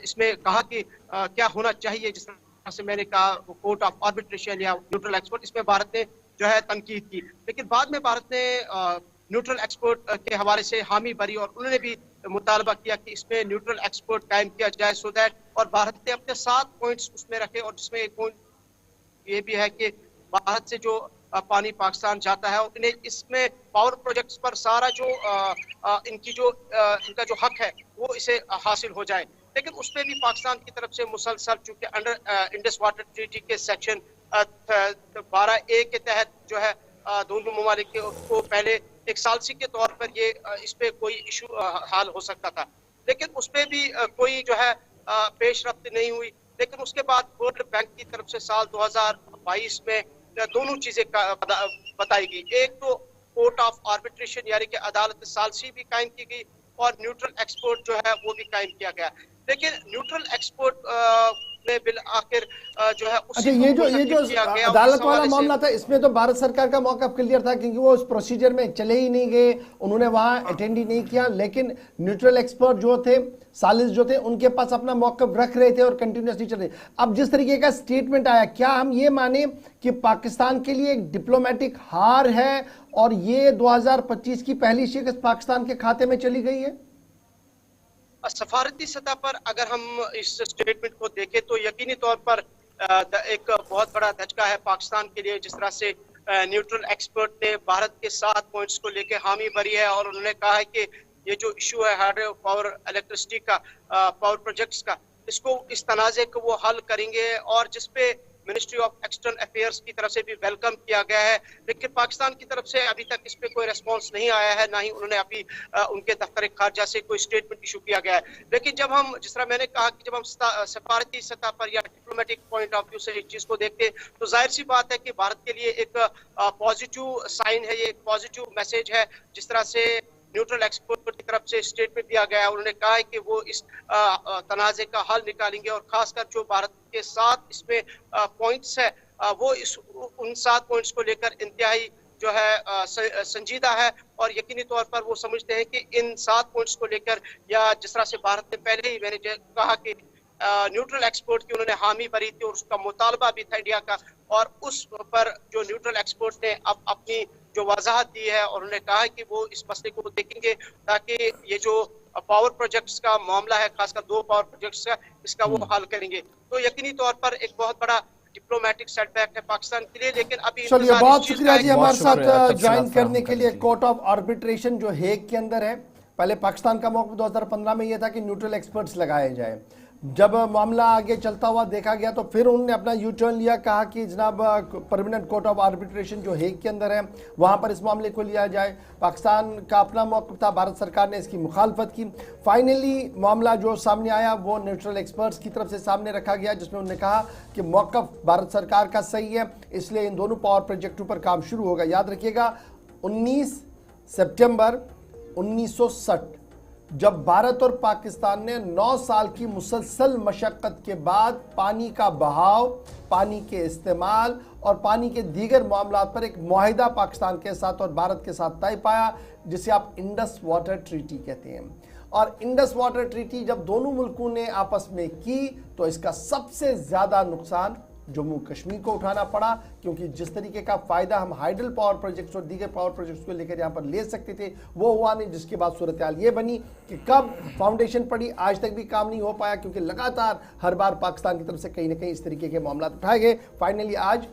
इसमें कहा कि क्या होना चाहिए, जिस तरह से मैंने कहा कोर्ट ऑफ आर्बिट्रेशन या न्यूट्रल एक्सपोर्ट, इसमें भारत ने जो है तनकीद की। लेकिन बाद में भारत ने न्यूट्रल एक्सपोर्ट के हवाले से हामी भरी और उन्होंने भी मुतालबा किया कि इसमें न्यूट्रल एक्सपोर्ट कायम किया जाए सो दैट। और भारत ने अपने 7 पॉइंट्स उसमें रखे और जिसमें एक पॉइंट ये भी है कि भारत से जो पानी पाकिस्तान जाता है उन्हें इसमें पावर प्रोजेक्ट्स पर सारा जो इनका जो हक है वो इसे हासिल हो जाए। लेकिन उस पर भी पाकिस्तान की तरफ से मुसलसल चूंकि अंडर इंडस वाटर ट्रीटी के सेक्शन 12A के तहत जो है दोनों ममालिक को पहले एक सालसी के तौर पर ये इस पे कोई इशू हाल हो सकता था, लेकिन उस पे भी कोई जो है पेशरफ्त नहीं हुई। लेकिन उसके बाद वर्ल्ड बैंक की तरफ से साल 2022 में दोनों चीजें बताई गई। एक तो कोर्ट ऑफ आर्बिट्रेशन यानी कि अदालत सालसी भी कायम की गई और न्यूट्रल एक्सपोर्ट जो है वो भी कायम किया गया। लेकिन न्यूट्रल एक्सपोर्ट में बिल आखिर जो है अच्छा, ये जो अदालत वाला मामला था इसमें तो भारत सरकार का मौक़िफ़ क्लियर था क्योंकि वो उस प्रोसीजर में चले ही नहीं गए, उन्होंने वहां अटेंड ही नहीं किया। लेकिन न्यूट्रल एक्सपर्ट जो थे, सालिस जो थे, उनके पास अपना मौक़िफ़ रख रहे थे और कंटिन्यूसली चल रहे। अब जिस तरीके का स्टेटमेंट आया, क्या हम ये माने कि पाकिस्तान के लिए एक डिप्लोमेटिक हार है और ये 2025 की पहली शिकस्त पाकिस्तान के खाते में चली गई है? सफारती सतह पर अगर हम इस स्टेटमेंट को देखें तो यकीनी तौर पर एक बहुत बड़ा धचका है पाकिस्तान के लिए। जिस तरह से न्यूट्रल एक्सपर्ट ने भारत के 7 पॉइंट्स को लेकर हामी भरी है और उन्होंने कहा है कि ये जो इशू है हाइड्रो पावर इलेक्ट्रिसिटी का पावर प्रोजेक्ट्स का, इसको इस तनाज़े को वो हल करेंगे और जिसपे मिनिस्ट्री ऑफ एक्सटर्नल अफेयर्स की तरफ से भी वेलकम किया गया है। लेकिन पाकिस्तान की तरफ से अभी तक इस पे कोई रेस्पॉन्स नहीं आया है, ना ही उन्होंने अभी उनके दफ्तर खारजा से कोई स्टेटमेंट इशू किया गया है। लेकिन जब हम, जिस तरह मैंने कहा कि जब हम सफारती सतह पर या डिप्लोमेटिक पॉइंट ऑफ व्यू से इस चीज को देखते तो जाहिर सी बात है कि भारत के लिए एक पॉजिटिव साइन है, ये एक पॉजिटिव मैसेज है। जिस तरह से न्यूट्रल एक्सपोर्ट की तरफ से स्टेटमेंट दिया गया है, उन्होंने कहा है कि वो इस तनाज़े का हल निकालेंगे और खासकर जो भारत के 7 इसमें पॉइंट्स है वो उन 7 पॉइंट्स को लेकर इंतहाई जो है संजीदा है और यकीनी तौर पर वो समझते हैं कि इन 7 पॉइंट्स को लेकर, या जिस तरह से भारत ने पहले ही मैंने कहा कि न्यूट्रल एक्सपोर्ट की उन्होंने हामी भरी थी और उसका मुतालबा भी था इंडिया का, और उस पर जो न्यूट्रल एक्सपोर्ट ने अब अपनी जो वजाहत दी है और उन्होंने कहा है कि वो इस मसले को देखेंगे ताकि ये जो पावर प्रोजेक्ट्स का मामला है, खासकर 2 पावर प्रोजेक्ट्स का, इसका वो हल करेंगे। तो यकीनी तौर पर एक बहुत बड़ा डिप्लोमेटिक सेटबैक है पाकिस्तान के लिए। लेकिन अभी चलिए, बहुत शुक्रिया जी हमारे साथ ज्वाइन करने के लिए। कोर्ट ऑफ आर्बिट्रेशन जो हेग के अंदर है, पहले पाकिस्तान का मौक़िफ़ 2015 में यह था कि न्यूट्रल एक्सपर्ट्स लगाए जाए। जब मामला आगे चलता हुआ देखा गया तो फिर उन्होंने अपना यू टर्न लिया, कहा कि जनाब परमानेंट कोर्ट ऑफ आर्बिट्रेशन जो हेग के अंदर है वहाँ पर इस मामले को लिया जाए। पाकिस्तान का अपना मौक़िफ़ था, भारत सरकार ने इसकी मुखालफत की। फाइनली मामला जो सामने आया वो न्यूट्रल एक्सपर्ट्स की तरफ से सामने रखा गया, जिसमें उन्होंने कहा कि मौक़िफ़ भारत सरकार का सही है, इसलिए इन दोनों पावर प्रोजेक्टों पर काम शुरू होगा। याद रखिएगा 19 सितंबर 1960 जब भारत और पाकिस्तान ने 9 साल की मुसलसल मशक्क़त के बाद पानी का बहाव, पानी के इस्तेमाल और पानी के दीगर मामलात पर एक मुआहिदा पाकिस्तान के साथ और भारत के साथ तय पाया, जिसे आप इंडस वाटर ट्रीटी कहते हैं। और इंडस वाटर ट्रीटी जब दोनों मुल्कों ने आपस में की तो इसका सबसे ज़्यादा नुकसान जम्मू कश्मीर को उठाना पड़ा, क्योंकि जिस तरीके का फ़ायदा हम हाइडल पावर प्रोजेक्ट्स और दीगर पावर प्रोजेक्ट्स को लेकर यहाँ पर ले सकते थे वो हुआ नहीं, जिसके बाद सूरत हाल ये बनी कि कब फाउंडेशन पड़ी आज तक भी काम नहीं हो पाया, क्योंकि लगातार हर बार पाकिस्तान की तरफ से कहीं ना कहीं इस तरीके के मामला उठाए गए। फाइनली आज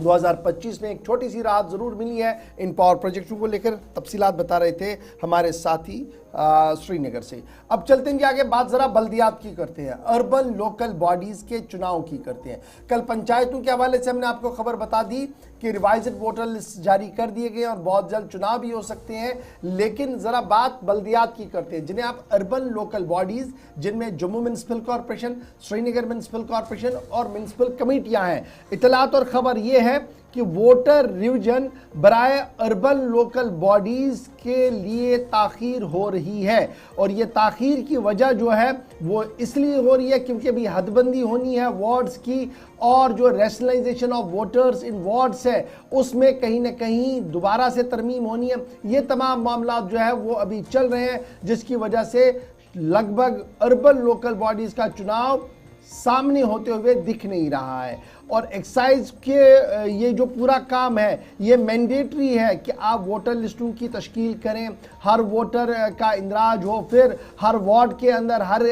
2025 में एक छोटी सी राहत ज़रूर मिली है इन पावर प्रोजेक्टों को लेकर। तफसीलात बता रहे थे हमारे साथी श्रीनगर से। अब चलते हैं आगे, बात जरा बल्दियात की करते हैं, अर्बन लोकल बॉडीज के चुनाव की करते हैं। कल पंचायतों के हवाले से हमने आपको खबर बता दी कि रिवाइज्ड वोटर लिस्ट जारी कर दिए गए और बहुत जल्द चुनाव भी हो सकते हैं। लेकिन जरा बात बल्दियात की करते हैं, जिन्हें आप अर्बन लोकल बॉडीज, जिनमें Jammu municipal corporation, Srinagar municipal corporation और म्युनिसिपल कमेटियां हैं। इतलात और खबर यह है कि वोटर रिवीजन बराए अर्बन लोकल बॉडीज के लिए ताखीर हो रही है, और ये ताखीर की वजह जो है वो इसलिए हो रही है क्योंकि अभी हदबंदी होनी है वार्ड्स की, और जो rationalisation of voters in wards है उसमें कहीं ना कहीं दोबारा से तरमीम होनी है। ये तमाम मामला जो है वो अभी चल रहे हैं, जिसकी वजह से लगभग अर्बन लोकल बॉडीज का चुनाव सामने होते हुए दिख नहीं रहा है। और एक्साइज के ये जो पूरा काम है ये मैंडेटरी है कि आप वोटर लिस्टों की तश्कील करें, हर वोटर का इंदराज हो, फिर हर वार्ड के अंदर, हर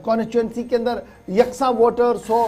कॉन्स्टिट्यूंसी के अंदर यकसा वोटर्स हो,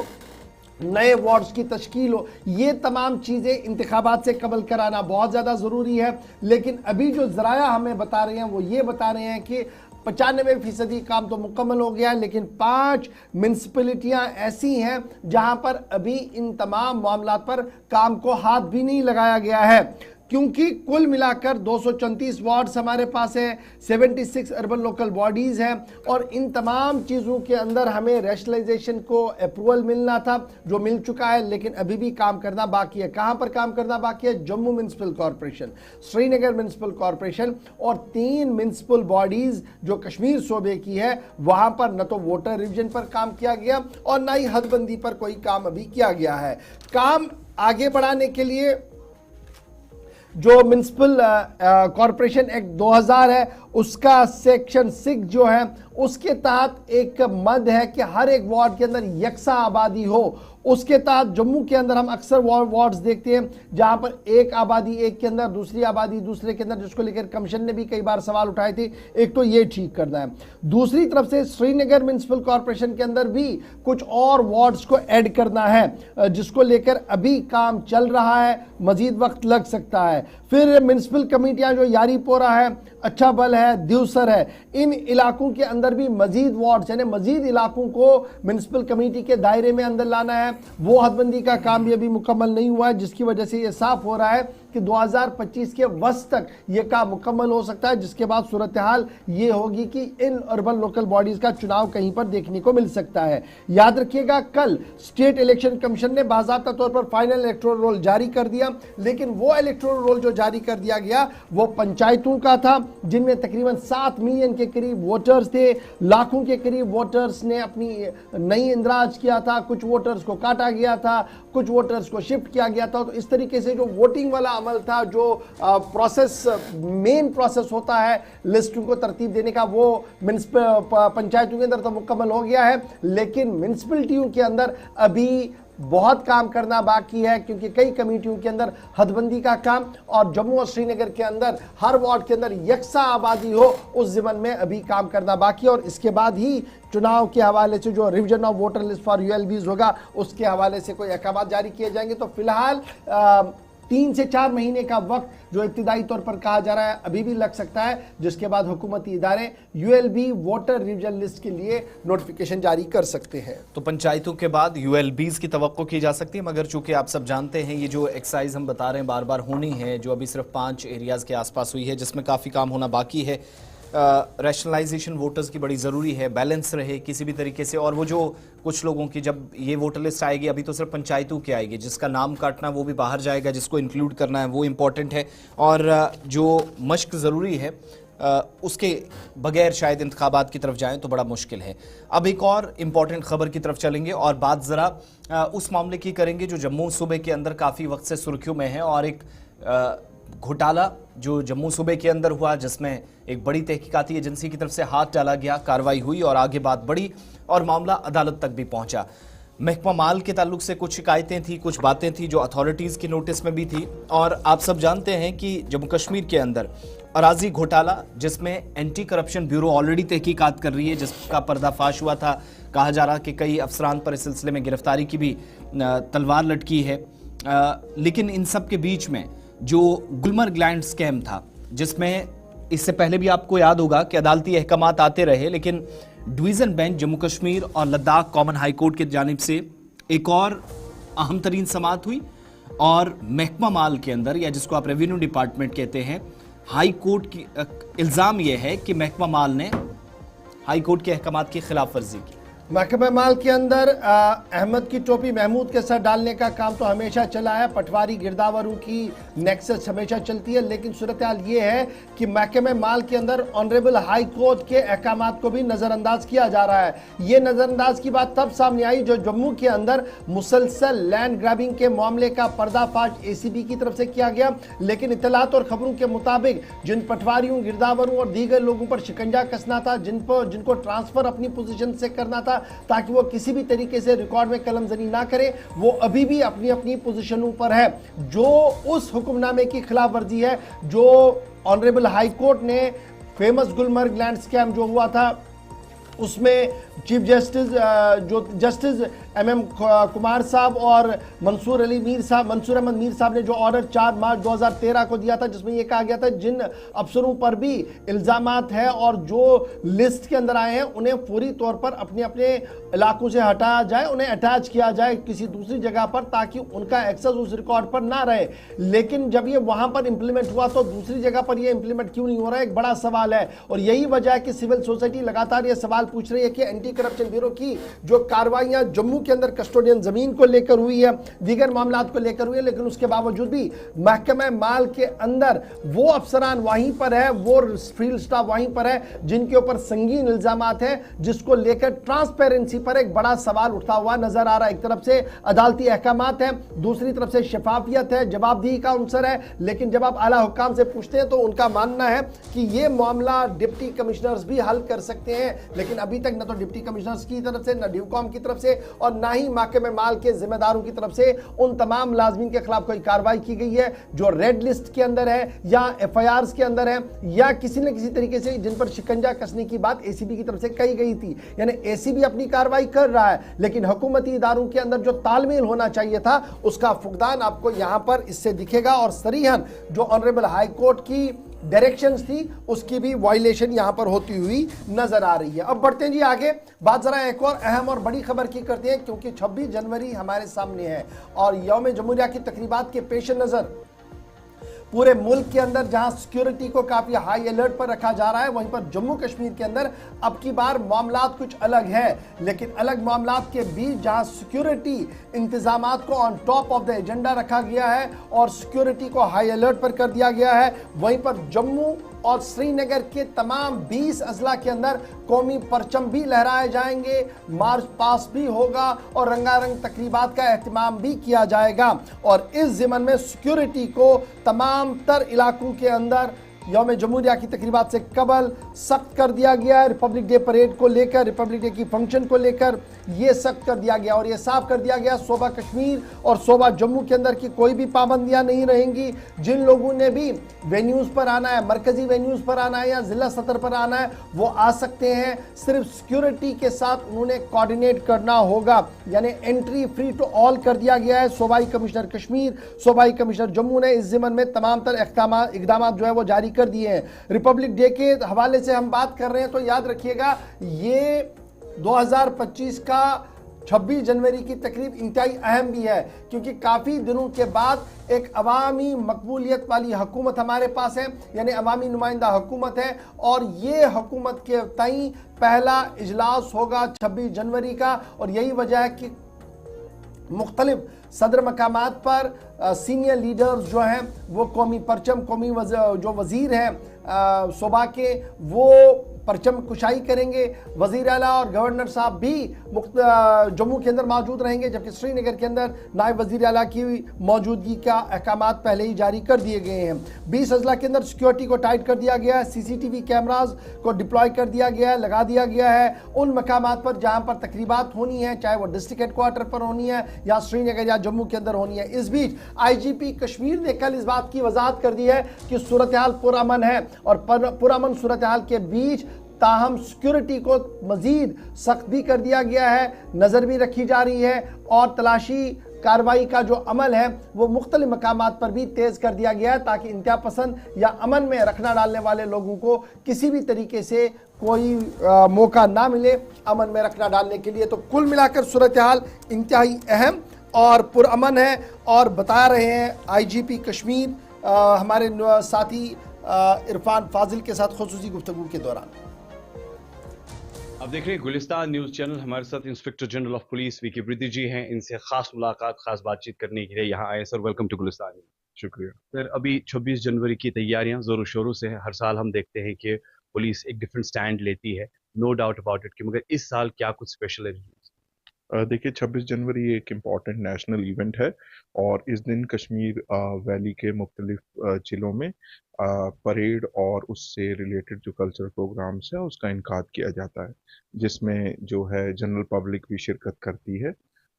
नए वार्ड्स की तश्कील हो। ये तमाम चीज़ें इंतखाबात से कबल कराना बहुत ज़्यादा ज़रूरी है। लेकिन अभी जो ज़राया हमें बता रहे हैं वो ये बता रहे हैं कि 95% काम तो मुकम्मल हो गया है, लेकिन 5 म्यूनसिपैलिटियां ऐसी हैं जहां पर अभी इन तमाम मामलात पर काम को हाथ भी नहीं लगाया गया है, क्योंकि कुल मिलाकर 234 वार्ड्स हमारे पास है, 76 अर्बन लोकल बॉडीज हैं, और इन तमाम चीज़ों के अंदर हमें रैशनलाइजेशन को अप्रूवल मिलना था, जो मिल चुका है, लेकिन अभी भी काम करना बाकी है। कहां पर काम करना बाकी है? Jammu municipal corporation, Srinagar municipal corporation और 3 म्युनिसिपल बॉडीज जो कश्मीर सूबे की है, वहां पर न तो वोटर रिवीजन पर काम किया गया और न ही हदबंदी पर कोई काम अभी किया गया है। काम आगे बढ़ाने के लिए जो म्युनिसिपल कॉर्पोरेशन एक्ट 2000 है उसका सेक्शन 6 जो है उसके तहत एक मद है कि हर एक वार्ड के अंदर यकसा आबादी हो। उसके तहत जम्मू के अंदर हम अक्सर वार्ड्स देखते हैं जहां पर एक आबादी एक के अंदर, दूसरी आबादी दूसरे के अंदर, जिसको लेकर कमीशन ने भी कई बार सवाल उठाए थे। एक तो ये ठीक करना है, दूसरी तरफ से श्रीनगर म्युनिसिपल कॉर्पोरेशन के अंदर भी कुछ और वार्ड्स को ऐड करना है, जिसको लेकर अभी काम चल रहा है, मजीद वक्त लग सकता है। फिर म्युनिसिपल कमेटियां जो यारीपोरा है, अच्छा बल है, दिवसर है, इन इलाकों के अंदर भी मजीद वार्ड्स यानी मजीद इलाकों को म्युनिसिपल कमेटी के दायरे में अंदर लाना है। वो हदबंदी का काम भी अभी मुकम्मल नहीं हुआ है, जिसकी वजह से ये साफ हो रहा है कि 2025 के वस्त तक ये काम मुकम्मल हो सकता है, जिसके बाद सूरत हाल ये होगी कि इन अर्बन लोकल बॉडीज का चुनाव कहीं पर देखने को मिल सकता है। याद रखिएगा, कल स्टेट इलेक्शन कमीशन ने बाज़ाब्ता तौर पर फाइनल इलेक्टोरल रोल जारी कर दिया, लेकिन वो इलेक्टोरल रोल जो जारी कर दिया गया वो पंचायतों का था, जिनमें तकरीबन 7 मिलियन के करीब वोटर्स थे। लाखों के करीब वोटर्स ने अपनी नई इंदराज किया था, कुछ वोटर्स को काटा गया था, कुछ वोटर्स को शिफ्ट किया गया था। तो इस तरीके से जो वोटिंग वाला अमल था, जो प्रोसेस मेन प्रोसेस होता है लिस्टों को तरतीब देने का, वो पंचायतों के अंदर तो मुकम्मल हो गया है, लेकिन म्यूनसिपैलिटियों के अंदर अभी बहुत काम करना बाकी है, क्योंकि कई कमेटियों के अंदर हदबंदी का काम और जम्मू और श्रीनगर के अंदर हर वार्ड के अंदर यकसा आबादी हो, उस ज़िमन में अभी काम करना बाकी है। और इसके बाद ही चुनाव के हवाले से जो revision of voter list for ULBs होगा, उसके हवाले से कोई अहकाम जारी किए जाएंगे। तो फिलहाल 3 से 4 महीने का वक्त जो इब्तिदाई तौर पर कहा जा रहा है अभी भी लग सकता है, जिसके बाद हुकूमती इदारे यूएलबी वोटर रिवीजन लिस्ट के लिए नोटिफिकेशन जारी कर सकते हैं। तो पंचायतों के बाद यूएलबीज की तवक्को की जा सकती है, मगर चूंकि आप सब जानते हैं ये जो एक्सरसाइज हम बता रहे हैं बार बार होनी है, जो अभी सिर्फ 5 एरियाज़ के आसपास हुई है, जिसमें काफ़ी काम होना बाकी है। रैशनलाइजेशन वोटर्स की बड़ी ज़रूरी है, बैलेंस रहे किसी भी तरीके से। और वो जो कुछ लोगों की जब ये वोटर लिस्ट आएगी, अभी तो सिर्फ पंचायतों की आएगी, जिसका नाम काटना वो भी बाहर जाएगा, जिसको इंक्लूड करना है वो इम्पॉर्टेंट है। और जो मश्क ज़रूरी है उसके बगैर शायद इंतखाबात की तरफ जाएं तो बड़ा मुश्किल है। अब एक और इम्पॉर्टेंट खबर की तरफ चलेंगे और बात ज़रा उस मामले की करेंगे जो जम्मू सूबे के अंदर काफ़ी वक्त से सुर्खियों में है, और एक घोटाला जो जम्मू सूबे के अंदर हुआ, जिसमें एक बड़ी तहकीकाती एजेंसी की तरफ से हाथ डाला गया, कार्रवाई हुई और आगे बात बढ़ी और मामला अदालत तक भी पहुंचा। महकमा माल के ताल्लुक से कुछ शिकायतें थी, कुछ बातें थी जो अथॉरिटीज़ की नोटिस में भी थी। और आप सब जानते हैं कि जम्मू कश्मीर के अंदर अराजी घोटाला, जिसमें एंटी करप्शन ब्यूरो ऑलरेडी तहकीकात कर रही है, जिसका पर्दाफाश हुआ था, कहा जा रहा कि कई अफसरान पर इस सिलसिले में गिरफ्तारी की भी तलवार लटकी है। लेकिन इन सब के बीच में जो गुलमर्ग लैंड स्कैम था, जिसमें इससे पहले भी आपको याद होगा कि अदालती अहकामात आते रहे, लेकिन डिवीजन बेंच जम्मू कश्मीर और लद्दाख कॉमन हाई कोर्ट की जानिब से एक और अहम तरीन समाअत हुई और महकमा माल के अंदर, या जिसको आप रेवेन्यू डिपार्टमेंट कहते हैं, हाई कोर्ट की इल्ज़ाम यह है कि महकमा माल ने हाई कोर्ट के अहकामात की खिलाफ वर्जी की। महकमा माल के अंदर अहमद की टोपी महमूद के सर डालने का काम तो हमेशा चला है, पटवारी गिरदावरों की नेक्सस हमेशा चलती है, लेकिन सूरत हाल ये है कि महकमे माल के अंदर ऑनरेबल हाई कोर्ट के अहकामात को भी नज़रअंदाज किया जा रहा है। ये नज़रअंदाज की बात तब सामने आई जो जम्मू के अंदर मुसलसल लैंड ग्रैबिंग के मामले का पर्दाफाश ACB की तरफ से किया गया, लेकिन इत्तलात और खबरों के मुताबिक जिन पटवारियों, गिरदावरों और दीगर लोगों पर शिकंजा कसना था, जिनको ट्रांसफर अपनी पोजीशन से करना था ताकि वो किसी भी तरीके से रिकॉर्ड में कलमजनी ना करे, वो अभी भी अपनी अपनी पोजीशनों पर है। जो उस हुक्मनामे की खिलाफ वर्जी है जो ऑनरेबल हाई कोर्ट ने फेमस गुलमर्ग लैंड स्कैम जो हुआ था उसमें chief justice justice MM Kumar साहब और मंसूर अहमद मीर साहब ने जो ऑर्डर 4 मार्च 2013 को दिया था, जिसमें यह कहा गया था जिन अफसरों पर भी इल्जामात है और जो लिस्ट के अंदर आए हैं उन्हें पूरी तौर पर अपने अपने इलाकों से हटाया जाए, उन्हें अटैच किया जाए किसी दूसरी जगह पर, ताकि उनका एक्सेस उस रिकॉर्ड पर ना रहे। लेकिन जब ये वहां पर इंप्लीमेंट हुआ तो दूसरी जगह पर यह इंप्लीमेंट क्यों नहीं हो रहा है, एक बड़ा सवाल है। और यही वजह है कि सिविल सोसाइटी लगातार यह सवाल पूछ रही है कि एंटी करप्शन ब्यूरो की जो कार्रवाइयां जम्मू के अंदर कस्टोडियन जमीन को लेकर हुई है, दीगर मामलात को लेकर हुई है, लेकिन उसके बावजूद भी महकमा माल के अंदर वो अफसरान वहीं पर है, वो फील्ड स्टाफ वहीं पर है जिनके ऊपर संगीन इल्जामात है, जिसको लेकर ट्रांसपेरेंसी पर एक बड़ा सवाल उठता हुआ नजर आ रहा है। एक तरफ से अदालती अहकामात है, दूसरी तरफ से शफाफियत है, जवाबदेही का अंसर है, लेकिन जब आप आला हुक्काम से पूछते हैं तो उनका मानना है कि ये मामला डिप्टी कमिश्नर्स भी हल कर सकते हैं, लेकिन अभी तक न तो डिप्टी कमिश्नर्स की तरफ से, न ड्यूकॉम की तरफ से और ना ही महकमे माल के जिम्मेदारों की तरफ से उन तमाम मुलाजमीन के खिलाफ कोई कार्रवाई की गई है जो रेड लिस्ट के अंदर है या FIRs के अंदर है या किसी न किसी तरीके से जिन पर शिकंजा कसने की बात ACB की तरफ से कही गई थी। यानी ACB अपनी कार्रवाई कर रहा है, लेकिन हुकूमती इदारों के अंदर जो तालमेल होना चाहिए था उसका फुकदान आपको यहां पर इससे दिखेगा और सरीहन जो ऑनरेबल हाई कोर्ट की डायरेक्शंस थी उसकी भी वायलेशन यहां पर होती हुई नजर आ रही है। अब बढ़ते हैं जी आगे, बात जरा एक और अहम और बड़ी खबर की करते हैं, क्योंकि 26 जनवरी हमारे सामने है और यौम जमहूरिया की तकरीबात के पेश नजर पूरे मुल्क के अंदर जहां सिक्योरिटी को काफी हाई अलर्ट पर रखा जा रहा है, वहीं पर जम्मू कश्मीर के अंदर अब की बार मामलात कुछ अलग है, लेकिन अलग मामलात के बीच जहां सिक्योरिटी इंतजामात को on top of the agenda रखा गया है और सिक्योरिटी को हाई अलर्ट पर कर दिया गया है, वहीं पर जम्मू और श्रीनगर के तमाम 20 अजला के अंदर कौमी परचम भी लहराए जाएंगे, मार्च पास भी होगा और रंगारंग तकरीबात का एहतमाम भी किया जाएगा। और इस ज़िमन में सिक्योरिटी को तमाम तर इलाकों के अंदर यौम जमहूरिया की तकरीबात से कबल सख्त कर दिया गया है। रिपब्लिक डे परेड को लेकर, रिपब्लिक डे की फंक्शन को लेकर ये सख्त कर दिया गया और ये साफ कर दिया गया सूबा कश्मीर और सूबा जम्मू के अंदर की कोई भी पाबंदियां नहीं रहेंगी। जिन लोगों ने भी वेन्यूज़ पर आना है, मरकजी वेन्यूज़ पर आना है या ज़िला सतर पर आना है, वो आ सकते हैं, सिर्फ सिक्योरिटी के साथ उन्होंने कोऑर्डिनेट करना होगा। यानी एंट्री फ्री टू ऑल कर दिया गया है। सूबाई कमिश्नर कश्मीर, सूबाई कमिश्नर जम्मू ने इस ज़िमन में तमाम तर इक़दाम जो है वो जारी कर दिए हैं। रिपब्लिक डे के हवाले से हम बात कर रहे हैं तो याद रखिएगा ये 2025 का 26 जनवरी की तकरीब इंतहाई अहम भी है, क्योंकि काफ़ी दिनों के बाद एक अवामी मकबूलियत वाली हुकूमत हमारे पास है, यानी अवामी नुमाइंदा हुकूमत है और ये हुकूमत के तई पहला इजलास होगा 26 जनवरी का। और यही वजह है कि मुख्तलिफ सदर मकामात पर सीनियर लीडर्स जो हैं वो कौमी परचम, कौमी जो वज़ीर हैं सूबा के, वो परचम कुशाई करेंगे। वज़ीर आला और गवर्नर साहब भी जम्मू के अंदर मौजूद रहेंगे, जबकि श्रीनगर के अंदर नायब वज़ीर आला की मौजूदगी का अहकामात पहले ही जारी कर दिए गए हैं। 20 अजला के अंदर सिक्योरिटी को टाइट कर दिया गया है, CCTV कैमराज को डिप्लॉय कर दिया गया है, लगा दिया गया है उन मकामात पर जहाँ पर तकरीबात होनी है, चाहे वो डिस्ट्रिक्ट हेडक्वार्टर पर होनी है या श्रीनगर या जम्मू के अंदर होनी है। इस बीच IGP कश्मीर ने कल इस बात की वजाहत कर दी है कि सूरत हाल पुरअमन है और पुरअमन सूरत हाल के बीच ताहम सिक्योरिटी को मजीद सख्त भी कर दिया गया है, नज़र भी रखी जा रही है और तलाशी कार्रवाई का जो अमल है वो मुख्तलिफ मकामात पर भी तेज़ कर दिया गया है, ताकि इंतहा पसंद या अमन में रखना डालने वाले लोगों को किसी भी तरीके से कोई मौका ना मिले अमन में रखना डालने के लिए। तो कुल मिलाकर सूरत हाल इंतहाई अहम और पुरअमन है। और बता रहे हैं IGP कश्मीर हमारे साथी इरफान फाजिल के साथ खुसूसी गुफ्तगू के दौरान। अब देख रहे हैं गुलिस्तान न्यूज चैनल। हमारे साथ inspector general of police VK Vriddhi ji हैं। इनसे खास मुलाकात, खास बातचीत करने के लिए यहाँ आए। Sir, welcome to Gulistan. शुक्रिया सर, अभी 26 जनवरी की तैयारियां जोरों शोरों से है। हर साल हम देखते हैं कि पुलिस एक डिफरेंट स्टैंड लेती है, नो डाउट अबाउट इट, कि मगर इस साल क्या कुछ स्पेशल है? देखिए 26 जनवरी एक इम्पॉर्टेंट नेशनल इवेंट है और इस दिन कश्मीर वैली के मुख्तलिफ जिलों में परेड और उससे रिलेटेड जो कल्चरल प्रोग्राम्स है उसका इनकाद किया जाता है, जिसमें जो है जनरल पब्लिक भी शिरकत करती है।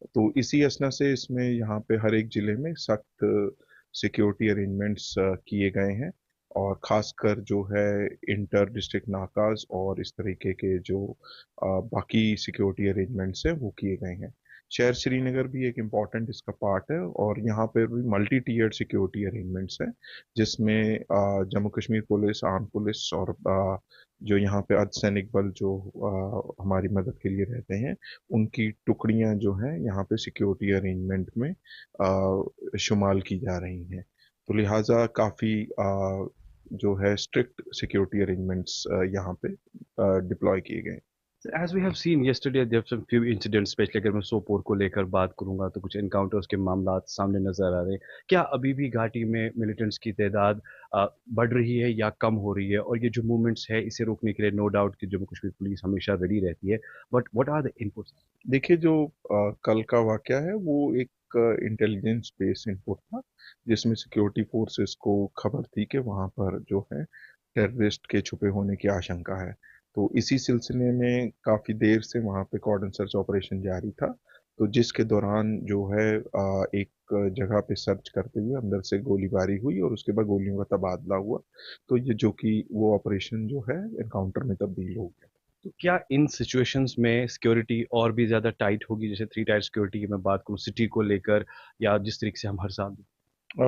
तो इसी असना से इसमें यहाँ पे हर एक ज़िले में सख्त सिक्योरिटी अरेंजमेंट्स किए गए हैं और ख़ासकर जो है इंटर डिस्ट्रिक्ट नाकाज और इस तरीके के जो बाकी सिक्योरिटी अरेंजमेंट्स हैं वो किए गए हैं। शहर श्रीनगर भी एक इम्पॉर्टेंट इसका पार्ट है और यहाँ पर भी मल्टी टीयर्ड सिक्योरिटी अरेंजमेंट्स हैं, जिसमें Jammu Kashmir police, arm police और जो यहाँ पे अर्धसैनिक बल जो हमारी मदद के लिए रहते हैं उनकी टुकड़ियाँ जो हैं यहाँ पे सिक्योरिटी अरेंजमेंट में शुमाल की जा रही हैं। तो लिहाजा काफ़ी जो है स्ट्रिक्ट सिक्योरिटी अरेंजमेंट्स यहाँ पे डिप्लॉय किए गए। As we have seen yesterday there some few incidents, especially अगर मैं सोपोर को लेकर बात करूंगा तो कुछ एनकाउंटर्स के मामला सामने नजर आ रहे हैं। क्या अभी भी घाटी में मिलिटेंट्स की तादाद बढ़ रही है या कम हो रही है? और ये जो मूवमेंट्स है इसे रोकने के लिए नो डाउट कि जम्मू कश्मीर पुलिस हमेशा रेडी रहती है, but what are the inputs? देखिए जो कल का वाकया है वो एक इंटेलिजेंस बेस्ड इनपुट था, जिसमें सिक्योरिटी फोर्सेस को खबर थी कि वहाँ पर जो है टेररिस्ट के छुपे होने की आशंका है। तो इसी सिलसिले में काफ़ी देर से वहाँ पे कॉर्डन सर्च ऑपरेशन जारी था, तो जिसके दौरान जो है एक जगह पे सर्च करते हुए अंदर से गोलीबारी हुई और उसके बाद गोलियों का तबादला हुआ। तो ये जो कि वो ऑपरेशन जो है एनकाउंटर में तब्दील हो गया। तो क्या इन सिचुएशंस में सिक्योरिटी और भी ज़्यादा टाइट होगी? जैसे 3 टायर सिक्योरिटी की मैं बात करूँ सिटी को लेकर, या जिस तरीके से हम हर साल।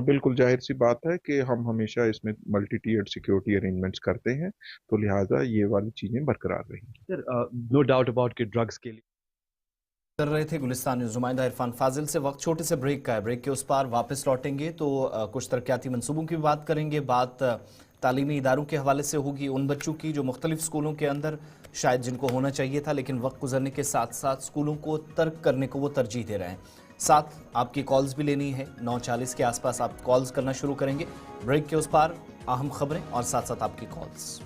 बिल्कुल जाहिर सी बात है कि हम हमेशा इसमें मल्टी टीयर्ड सिक्योरिटी अरेंजमेंट्स करते हैं, तो लिहाजा ये वाली चीज़ें बरकरार रहेंगी। सर, नो डाउट अबाउट कि ड्रग्स के लिए कर रहे थे गुलिस्तान न्यूज नुमाइंदा इरफान फाजिल से। वक्त छोटे से ब्रेक का है, ब्रेक के उस पार वापस लौटेंगे तो कुछ तरक्याती मंसूबों की भी बात करेंगे। बात तालीमी इदारों के हवाले से होगी, उन बच्चों की जो मुख्तलिफ स्कूलों के अंदर शायद जिनको होना चाहिए था लेकिन वक्त गुजरने के साथ साथ स्कूलों को तर्क करने को वो तरजीह दे रहे हैं। साथ आपकी कॉल्स भी लेनी है, 9:40 के आसपास आप कॉल्स करना शुरू करेंगे। ब्रेक के उस पार अहम खबरें और साथ साथ आपकी कॉल्स।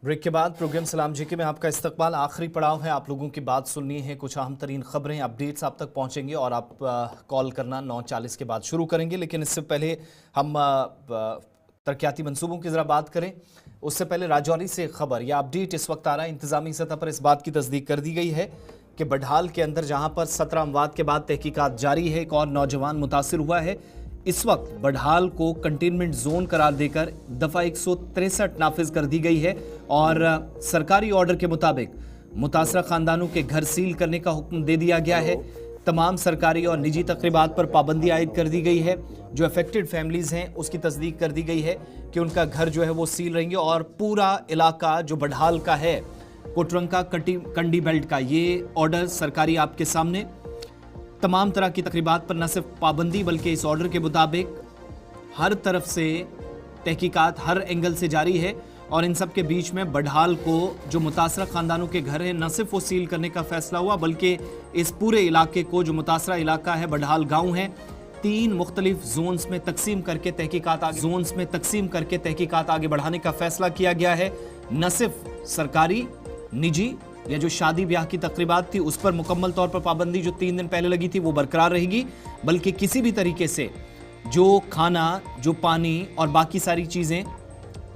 ब्रेक के बाद प्रोग्राम सलाम जीके में आपका इस्तकबाल। आखिरी पड़ाव है, आप लोगों की बात सुननी है, कुछ अहम तरीन खबरें, अपडेट्स आप तक पहुंचेंगे और आप कॉल करना 9:40 के बाद शुरू करेंगे। लेकिन इससे पहले हम तरक्याती मंसूबों की ज़रा बात करें। उससे पहले राजौरी से खबर या अपडेट इस वक्त आ रहा है। इंतजामी सतह पर इस बात की तस्दीक कर दी गई है कि बडहाल के अंदर जहां पर 17 अमवात के बाद तहकीकात जारी है, एक और नौजवान मुतासिर हुआ है। इस वक्त बडहाल को कंटेनमेंट जोन करार देकर दफा 163 नाफिज कर दी गई है और सरकारी ऑर्डर के मुताबिक मुतासरा खानदानों के घर सील करने का हुक्म दे दिया गया है। तमाम सरकारी और निजी तकरीबात पर पाबंदी आयद कर दी गई है। जो अफेक्टेड फैमिलीज हैं उसकी तस्दीक कर दी गई है कि उनका घर जो है वो सील रहेंगे और पूरा इलाका जो बडहाल का है, कोटरंका कंडी बेल्ट का, ये ऑर्डर सरकारी आपके सामने। तमाम तरह की तकरीबात पर न सिर्फ पाबंदी बल्कि इस ऑर्डर के मुताबिक हर तरफ से तहकीकात हर एंगल से जारी है। और इन सब के बीच में बडहाल को जो मुतासरा खानदानों के घर हैं न सिर्फ वो सील करने का फैसला हुआ बल्कि इस पूरे इलाके को, जो मुतासरा इलाका है बडहाल गाँव है, 3 मुख्तलिफ जोन्स में तकसीम करके तहकीकात आगे बढ़ाने का फैसला किया गया है। न सिर्फ सरकारी, निजी या जो शादी ब्याह की तकरीबात थी उस पर मुकम्मल तौर पर पाबंदी जो 3 दिन पहले लगी थी वो बरकरार रहेगी, बल्कि किसी भी तरीके से जो खाना, जो पानी और बाकी सारी चीज़ें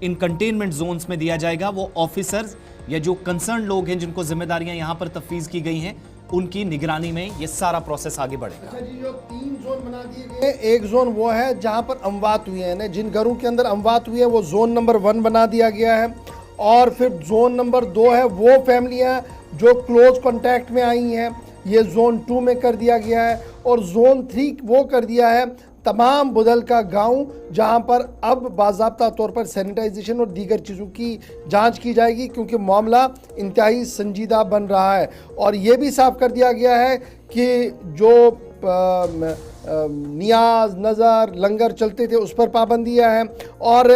इन कंटेनमेंट जोन्स में दिया जाएगा, वो ऑफिसर्स या जो कंसर्न लोग हैं जिनको जिम्मेदारियां यहां पर तफवीज की गई हैं उनकी निगरानी में ये सारा प्रोसेस आगे बढ़ेगा। अच्छा जी, जो 3 जोन बना दिए गए, एक जोन वो है जहां पर अमवात हुए हैं, जिन घरों के अंदर अमवात हुई है वो जोन नंबर 1 बना दिया गया है। और फिर जोन नंबर 2 है वो फैमिलियां जो क्लोज कांटेक्ट में आई हैं, ये जोन 2 में कर दिया गया है। और जोन 3 वो कर दिया है तमाम बुदल का गांव, जहां पर अब बाज़ाब्ता तौर पर सैनिटाइजेशन और दीगर चीज़ों की जांच की जाएगी, क्योंकि मामला इंतहाई संजीदा बन रहा है। और ये भी साफ कर दिया गया है कि जो नियाज, नज़र, लंगर चलते थे उस पर पाबंदियां हैं और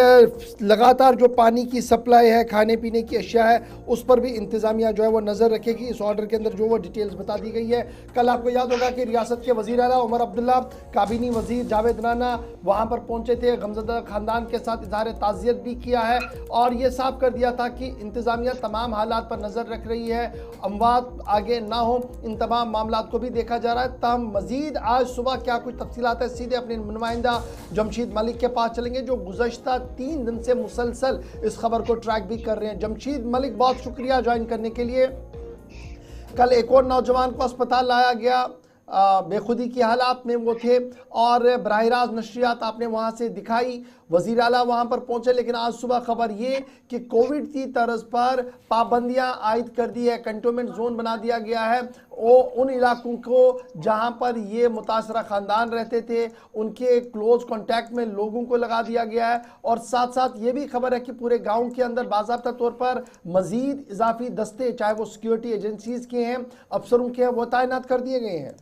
लगातार जो पानी की सप्लाई है, खाने पीने की अशिया है, उस पर भी इंतज़ामिया जो है वो नज़र रखेगी। इस ऑर्डर के अंदर जो वो डिटेल्स बता दी गई है। कल आपको याद होगा कि रियासत के वज़ीर आला उमर अब्दुल्ला, काबीनी वज़ीर जावेद राना वहाँ पर पहुँचे थे, गमज़दा ख़ानदान के साथ इज़हार ताज़ियत भी किया है और ये साफ कर दिया था कि इंतज़ामिया तमाम हालात पर नज़र रख रही है, अमवात आगे ना हो, इन तमाम मामलात को भी देखा जा रहा है। तमाम मज़ीद आज सुबह क्या कुछ तफसीलात है, सीधे अपने नुमाइंदा जमशीद मलिक के पास चलेंगे जो गुज़श्ता 3 दिन से मुसलसल इस खबर को ट्रैक भी कर रहे हैं। जमशीद मलिक, बहुत शुक्रिया ज्वाइन करने के लिए। कल एक और नौजवान को अस्पताल लाया गया, बेखुदी की हालात में वो थे और बराह रास्त नशरियात आपने वहाँ से दिखाई, वज़ीर आला वहाँ पर पहुँचे। लेकिन आज सुबह खबर ये कि कोविड की तर्ज पर पाबंदियाँ आयद कर दी है, कंटेनमेंट जोन बना दिया गया है। वो उन इलाकों को जहाँ पर ये मुतासरा ख़ानदान रहते थे उनके क्लोज कॉन्टैक्ट में लोगों को लगा दिया गया है। और साथ साथ ये भी खबर है कि पूरे गाँव के अंदर बाज़ाब्ता तौर पर मज़ीद इजाफी दस्ते, चाहे वो सिक्योरिटी एजेंसीज़ के हैं, अफसरों के हैं, वो तैनात कर दिए गए हैं।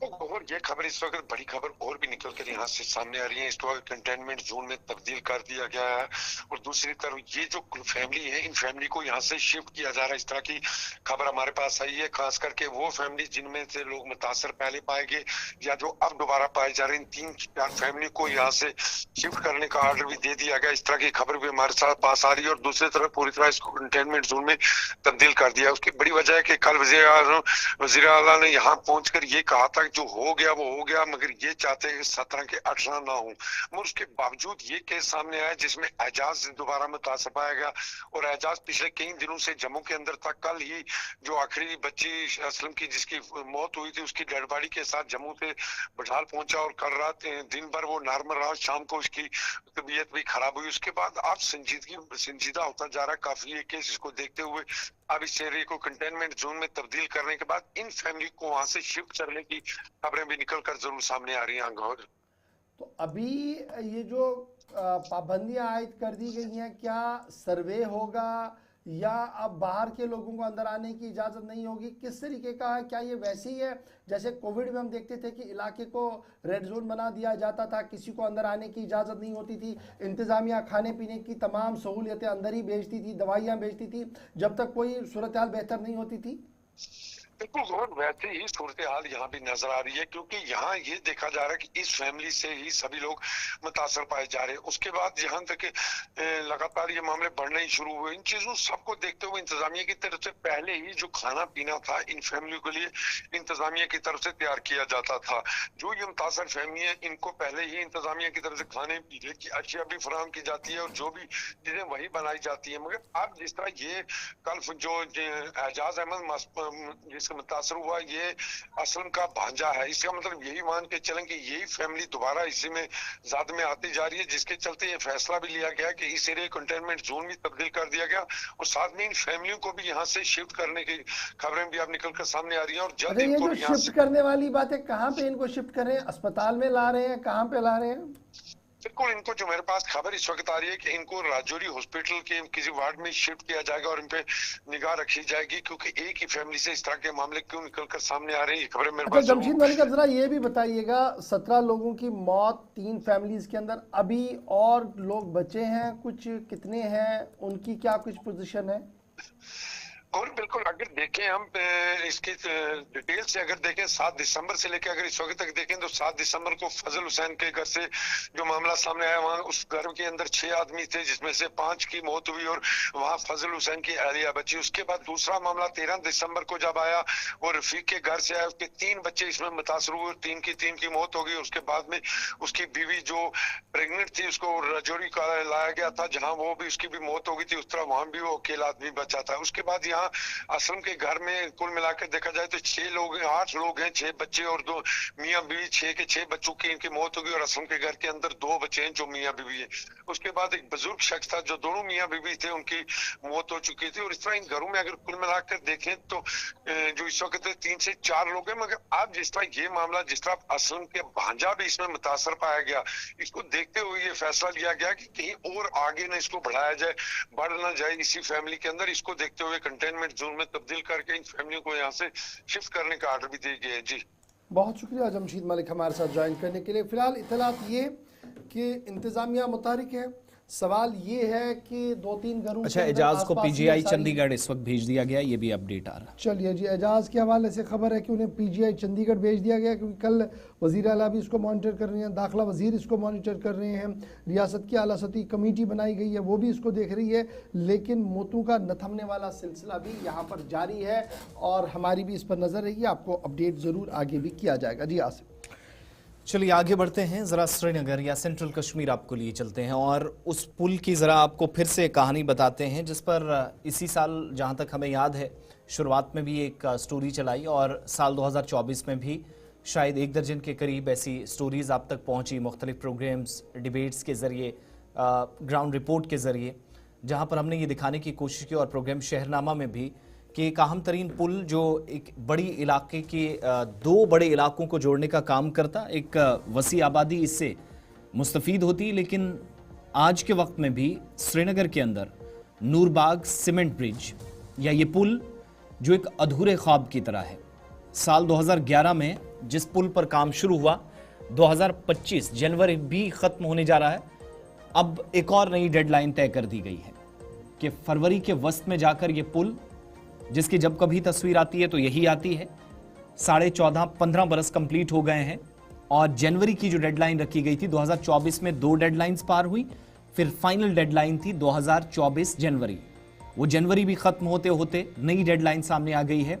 और ये खबर इस वक्त बड़ी खबर और भी निकल कर यहाँ से सामने आ रही है। इस वक्त कंटेनमेंट जोन में तब्दील कर दिया गया है और दूसरी तरफ ये जो फैमिली है, इन फैमिली को यहाँ से शिफ्ट किया जा रहा है। इस तरह की खबर हमारे पास आई है, खास करके वो फैमिली जिनमें से लोग मुतासर पहले पाए गए या जो अब दोबारा पाए जा रहे हैं, 3-4 फैमिली को यहाँ से शिफ्ट करने का ऑर्डर भी दे दिया गया। इस तरह की खबर भी हमारे साथ पास आ रही है और दूसरी तरफ पूरी तरह इसको कंटेनमेंट जोन में तब्दील कर दिया। उसकी बड़ी वजह है कि कल वज़ीर आला ने यहाँ पहुंच कर ये कहा था जो हो गया वो हो गया, मगर ये चाहते हैं 17 के 18 ना हो। मगर उसके बावजूद ये केस सामने आया जिसमें एजाज दोबारा मुतासर पाया गया और एजाज पिछले कई दिनों से जम्मू के अंदर था। कल ही जो आखिरी बच्ची असलम की जिसकी मौत हुई थी उसकी डेड बॉडी के साथ जम्मू से बडहाल पहुंचा और कल रात दिन भर वो नॉर्मल रहा, शाम को उसकी तबीयत भी खराब हुई। उसके बाद अब संजीदा होता जा रहा है काफी ये केस। इसको देखते हुए अब इस एरिया को कंटेनमेंट जोन में तब्दील करने के बाद इन फैमिली को वहां से शिफ्ट करने की खबरें भी निकल कर जरूर सामने आ रही हैं। तो अभी ये जो पाबंदियां आयद कर दी गई हैं, क्या सर्वे होगा या अब बाहर के लोगों को अंदर आने की इजाज़त नहीं होगी, किस तरीके का है? क्या ये वैसे ही है जैसे कोविड में हम देखते थे कि इलाके को रेड जोन बना दिया जाता था, किसी को अंदर आने की इजाज़त नहीं होती थी, इंतज़ामिया खाने पीने की तमाम सहूलियतें अंदर ही भेजती थी, दवाइयाँ भेजती थी, जब तक कोई सूरत हाल बेहतर नहीं होती थी? बिल्कुल गौर वैसे ही सूरत हाल यहाँ भी नजर आ रही है, क्योंकि यहाँ ये देखा जा रहा है कि इस फैमिली से ही सभी लोग मुतासर पाए जा रहे हैं। उसके बाद यहाँ तक लगातार ये मामले बढ़ने ही शुरू हुए। इन चीजों सबको देखते हुए इंतजामिया की तरफ से पहले ही जो खाना पीना था इन फैमिली के लिए इंतजामिया की तरफ से तैयार किया जाता था। जो ये मुतासर फैमिली है इनको पहले ही इंतजामिया की तरफ से खाने पीने की अशिया भी फराहम की जाती है और जो भी चीजें वही बनाई जाती है। मगर अब जिस तरह ये कल जो एजाज अहमद जिससे मुतासर हुआ, ये असलम का भांजा है, इसका मतलब यही मान के चलें कि यही फैमिली दोबारा इसी में ज़ाद में आती जा रही है, जिसके चलते ये फैसला भी लिया गया कि इस एरिया कंटेनमेंट जोन भी तब्दील कर दिया गया और साथ में इन फैमिलियों को भी यहाँ से शिफ्ट करने की खबरें भी अब निकल कर सामने आ रही है। और जल्द ये इनको जो शिफ्ट करने वाली बात है, कहाँ पे इनको शिफ्ट कर रहे हैं? अस्पताल में ला रहे हैं, कहाँ पे ला रहे हैं? बिल्कुल, इनको जो मेरे पास खबर इस वक्त आ रही है कि इनको राजौरी हॉस्पिटल के किसी वार्ड में शिफ्ट किया जाएगा और इन पे निगाह रखी जाएगी, क्योंकि एक ही फैमिली से इस तरह के मामले क्यों निकलकर सामने आ रही है, खबरें मेरे पास। जमशीद मलिक, जरा ये भी बताइएगा, 17 लोगों की मौत 3 फैमिलीज के अंदर, अभी और लोग बचे हैं कुछ, कितने हैं, उनकी क्या कुछ पोजीशन है? और बिल्कुल अगर देखें हम इसकी डिटेल से अगर देखें 7 दिसंबर से लेकर अगर इस वक्त तक देखें तो 7 दिसंबर को फजल हुसैन के घर से जो मामला सामने आया, वहाँ उस घर के अंदर 6 आदमी थे जिसमें से 5 की मौत हुई और वहाँ फजल हुसैन की अहलिया बची। उसके बाद दूसरा मामला 13 दिसंबर को जब आया वो रफीक के घर से आया, उसके 3 बच्चे इसमें मुतासर हुए, 3 की मौत हो गई। उसके बाद में उसकी बीवी जो प्रेग्नेंट थी उसको राजौरी का लाया गया था, जहाँ वो भी उसकी भी मौत हो गई थी, उस तरह वहां भी वो अकेला आदमी बचा था। उसके बाद यहाँ असलम के घर में कुल मिलाकर देखा जाए तो 6 लोग हैं, 8 लोग हैं, 6 बच्चे और 2 मियाँ बीवी, 6 के 6 बच्चों की इनकी मौत होगी और असलम के घर के अंदर 2 बच्चे हैं जो मियाँ बीवी है। उसके बाद एक बुजुर्ग शख्स था जो दोनों मियाँ बीवी थे, उनकी मौत हो चुकी थी। और इस तरह इन घरों में अगर कुल मिलाकर देखें तो जो इस वक्त 3 से 4 लोग हैं। मगर अब जिस तरह ये मामला, जिस तरह असलम के भांजा भी इसमें मुतासर पाया गया, इसको देखते हुए ये फैसला लिया गया कि कहीं और आगे न इसको बढ़ाया जाए, बढ़ ना जाए इसी फैमिली के अंदर। इसको देखते हुए कंटेनमेंट जोन में तब्दील करके इन फैमिलियों को यहाँ से शिफ्ट करने का आर्डर भी दिए गए। जी बहुत शुक्रिया जमशीद मलिक हमारे साथ ज्वाइन करने के लिए। फिलहाल इतलात ये कि इंतजामिया मुतारिक है, सवाल ये है कि 2-3 घरों अच्छा, एजाज को पीजीआई चंडीगढ़ इस वक्त भेज दिया गया, ये भी अपडेट आ रहा है। चलिए जी, एजाज के हवाले से खबर है कि उन्हें पीजीआई चंडीगढ़ भेज दिया गया, क्योंकि कल वज़ीर आला भी इसको मॉनिटर कर रहे हैं, दाखिला वज़ीर इसको मॉनिटर कर रहे हैं, रियासत की आला सतही कमेटी बनाई गई है वो भी इसको देख रही है। लेकिन मौतों का न थमने वाला सिलसिला भी यहाँ पर जारी है और हमारी भी इस पर नज़र रहेगी, आपको अपडेट ज़रूर आगे भी किया जाएगा। जी आसिफ, चलिए आगे बढ़ते हैं, ज़रा श्रीनगर या सेंट्रल कश्मीर आपको लिए चलते हैं और उस पुल की ज़रा आपको फिर से कहानी बताते हैं जिस पर इसी साल जहां तक हमें याद है शुरुआत में भी एक स्टोरी चलाई और साल 2024 में भी शायद 1 दर्जन के करीब ऐसी स्टोरीज़ आप तक पहुंची मुख्तलिफ प्रोग्राम्स, डिबेट्स के ज़रिए, ग्राउंड रिपोर्ट के ज़रिए, जहाँ पर हमने ये दिखाने की कोशिश की और प्रोग्राम शहरनामा में भी कि एक अहम तरीन पुल जो एक बड़ी इलाके के 2 बड़े इलाकों को जोड़ने का काम करता, एक वसी आबादी इससे मुस्तफ़ीद होती। लेकिन आज के वक्त में भी श्रीनगर के अंदर नूरबाग सीमेंट ब्रिज या ये पुल जो एक अधूरे ख्वाब की तरह है, साल 2011 में जिस पुल पर काम शुरू हुआ 2025 जनवरी भी ख़त्म होने जा रहा है, अब एक और नई डेडलाइन तय कर दी गई है कि फरवरी के वस्त में जाकर ये पुल, जिसकी जब कभी तस्वीर आती है तो यही आती है, 14.5-15 बरस कंप्लीट हो गए हैं और जनवरी की जो डेडलाइन रखी गई थी 2024 में 2 डेडलाइंस पार हुई, फिर फाइनल डेडलाइन थी 2024 जनवरी। वो जनवरी भी ख़त्म होते होते नई डेडलाइन सामने आ गई है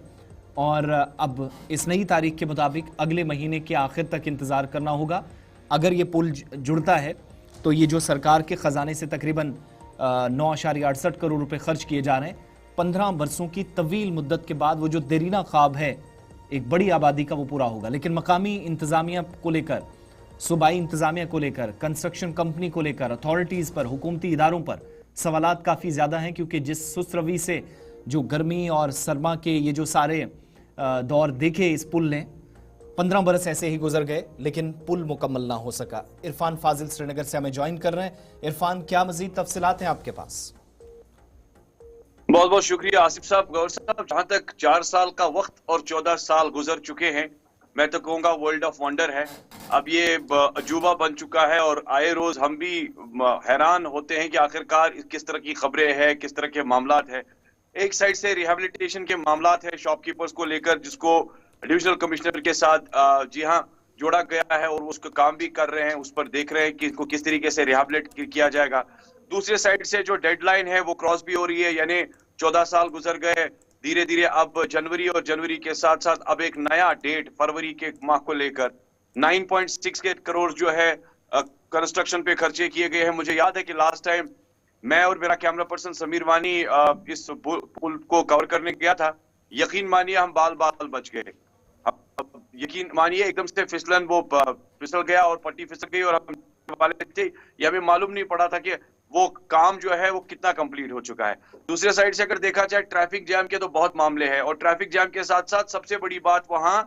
और अब इस नई तारीख के मुताबिक अगले महीने के आखिर तक इंतज़ार करना होगा। अगर ये पुल जुड़ता है तो ये जो सरकार के ख़जाने से तकरीबन 9.68 करोड़ रुपए खर्च किए जा रहे हैं, 15 बरसों की तवील मुद्दत के बाद वो जो देरीना ख्वाब है एक बड़ी आबादी का, वो पूरा होगा। लेकिन मकामी इंतज़ामिया को लेकर, सूबाई इंतज़ामिया को लेकर, कंस्ट्रक्शन कंपनी को लेकर, अथॉरिटीज़ पर, हुकूमती इदारों पर सवालात काफ़ी ज़्यादा हैं, क्योंकि जिस सुस्त रवि से जो गर्मी और सरमा के ये जो सारे दौर देखे इस पुल ने, 15 बरस ऐसे ही गुजर गए लेकिन पुल मुकम्मल ना हो सका। इरफान फाजिल श्रीनगर से हमें ज्वाइन कर रहे हैं। इरफान, क्या मज़ीद तफसीलात हैं आपके पास? बहुत बहुत शुक्रिया आसिफ साहब। गौर साहब, जहां तक 4 साल का वक्त और 14 साल गुजर चुके हैं, मैं तो कहूँगा वर्ल्ड ऑफ वंडर है। अब ये अजूबा बन चुका है और आए रोज हम भी हैरान होते हैं कि आखिरकार किस तरह की खबरें हैं, किस तरह के मामलात हैं। एक साइड से रिहेबिलिटेशन के मामलात है शॉपकीपर्स को लेकर, जिसको डिविजनल कमिश्नर के साथ जी हाँ जोड़ा गया है और उसका काम भी कर रहे हैं, उस पर देख रहे हैं कि इसको किस तरीके से रिहेबिलिट किया जाएगा। दूसरे साइड से जो डेडलाइन है वो क्रॉस भी हो रही है, यानी 14 साल गुजर गए, धीरे धीरे अब जनवरी और जनवरी के साथ साथ अब एक नया डेट फरवरी के माह को लेकर 9.6 करोड़ जो है कंस्ट्रक्शन पे खर्चे किए गए हैं। मुझे याद है कि लास्ट टाइम मैं और मेरा कैमरा पर्सन समीर वानी इस पुल को कवर करने गया था, यकीन मानिए हम बाल बाल बच गए। अब यकीन मानिए एकदम से फिसलन वो फिसल गया और पट्टी फिसल गई और हम वाले थे, ये हमें मालूम नहीं पड़ा था कि वो काम जो है वो कितना कंप्लीट हो चुका है। दूसरे साइड से अगर देखा जाए ट्रैफिक जैम के तो बहुत मामले हैं, और ट्रैफिक जैम के साथ साथ सबसे बड़ी बात वहां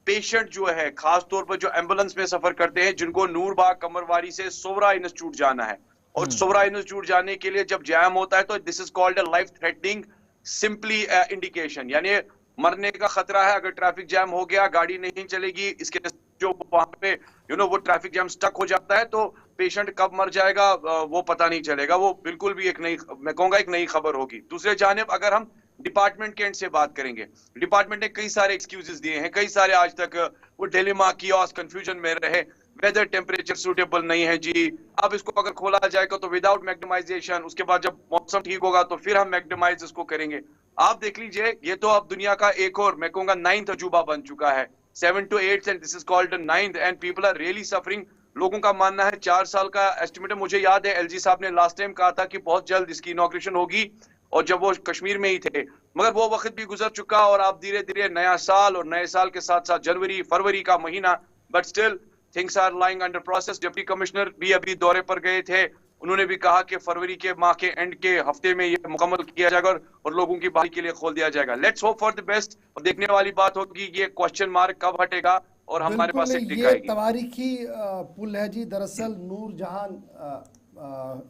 पेशेंट जो है, खास तौर पर जो एम्बुलेंस में सफर करते हैं, जिनको नूरबाग कमरवारी से सोवरा इंस्टीट्यूट जाना है, और सोवरा इंस्टीट्यूट जाने के लिए जब जैम होता है तो this is called a life threatening simply indication, यानी मरने का खतरा है। अगर ट्रैफिक जैम हो गया, गाड़ी नहीं चलेगी, इसके जो वहां पे वो ट्रैफिक जैम स्टक हो जाता है तो पेशेंट कब मर जाएगा वो पता नहीं चलेगा। वो बिल्कुल भी एक नई, मैं कहूंगा एक नई खबर होगी। दूसरे जानिब अगर हम डिपार्टमेंट के एंड से बात करेंगे, डिपार्टमेंट ने कई सारे एक्सक्यूजेस दिए हैं, कई सारे आज तक वो डिलेमा कियोस कंफ्यूजन में रहे, वेदर टेम्परेचर सूटेबल नहीं है जी, अब इसको अगर खोला जाएगा तो विदाउट मैग्नेमाइजेशन, उसके बाद जब मौसम ठीक होगा तो फिर हम मैग्नेमाइज इसको करेंगे। आप देख लीजिए, ये तो अब दुनिया का एक और मैं कहूंगा 9th अजूबा बन चुका है, 7 to 8 and this is called 9th and people are really suffering. लोगों का मानना है 4 साल का एस्टिमेट है। मुझे याद है एलजी साहब ने लास्ट टाइम कहा था कि बहुत जल्द इसकी इनॉग्रेशन होगी, और जब वो कश्मीर में ही थे, मगर वो वक्त भी गुजर चुका और आप धीरे धीरे नया साल और नए साल के साथ साथ जनवरी फरवरी का महीना, but still things are lying under process. Deputy commissioner भी अभी दौरे पर गए थे, उन्होंने भी कहा कि फरवरी के माह के एंड के हफ्ते में ये मुकम्मल किया जाएगा और लोगों की बहाली के लिए खोल दिया जाएगा। Let's hope for the best. और देखने वाली बात होगी ये क्वेश्चन मार्क कब हटेगा और हमारे पास एक टिक आएगी। ये तवारीखी पुल है जी, दरअसल नूरजहान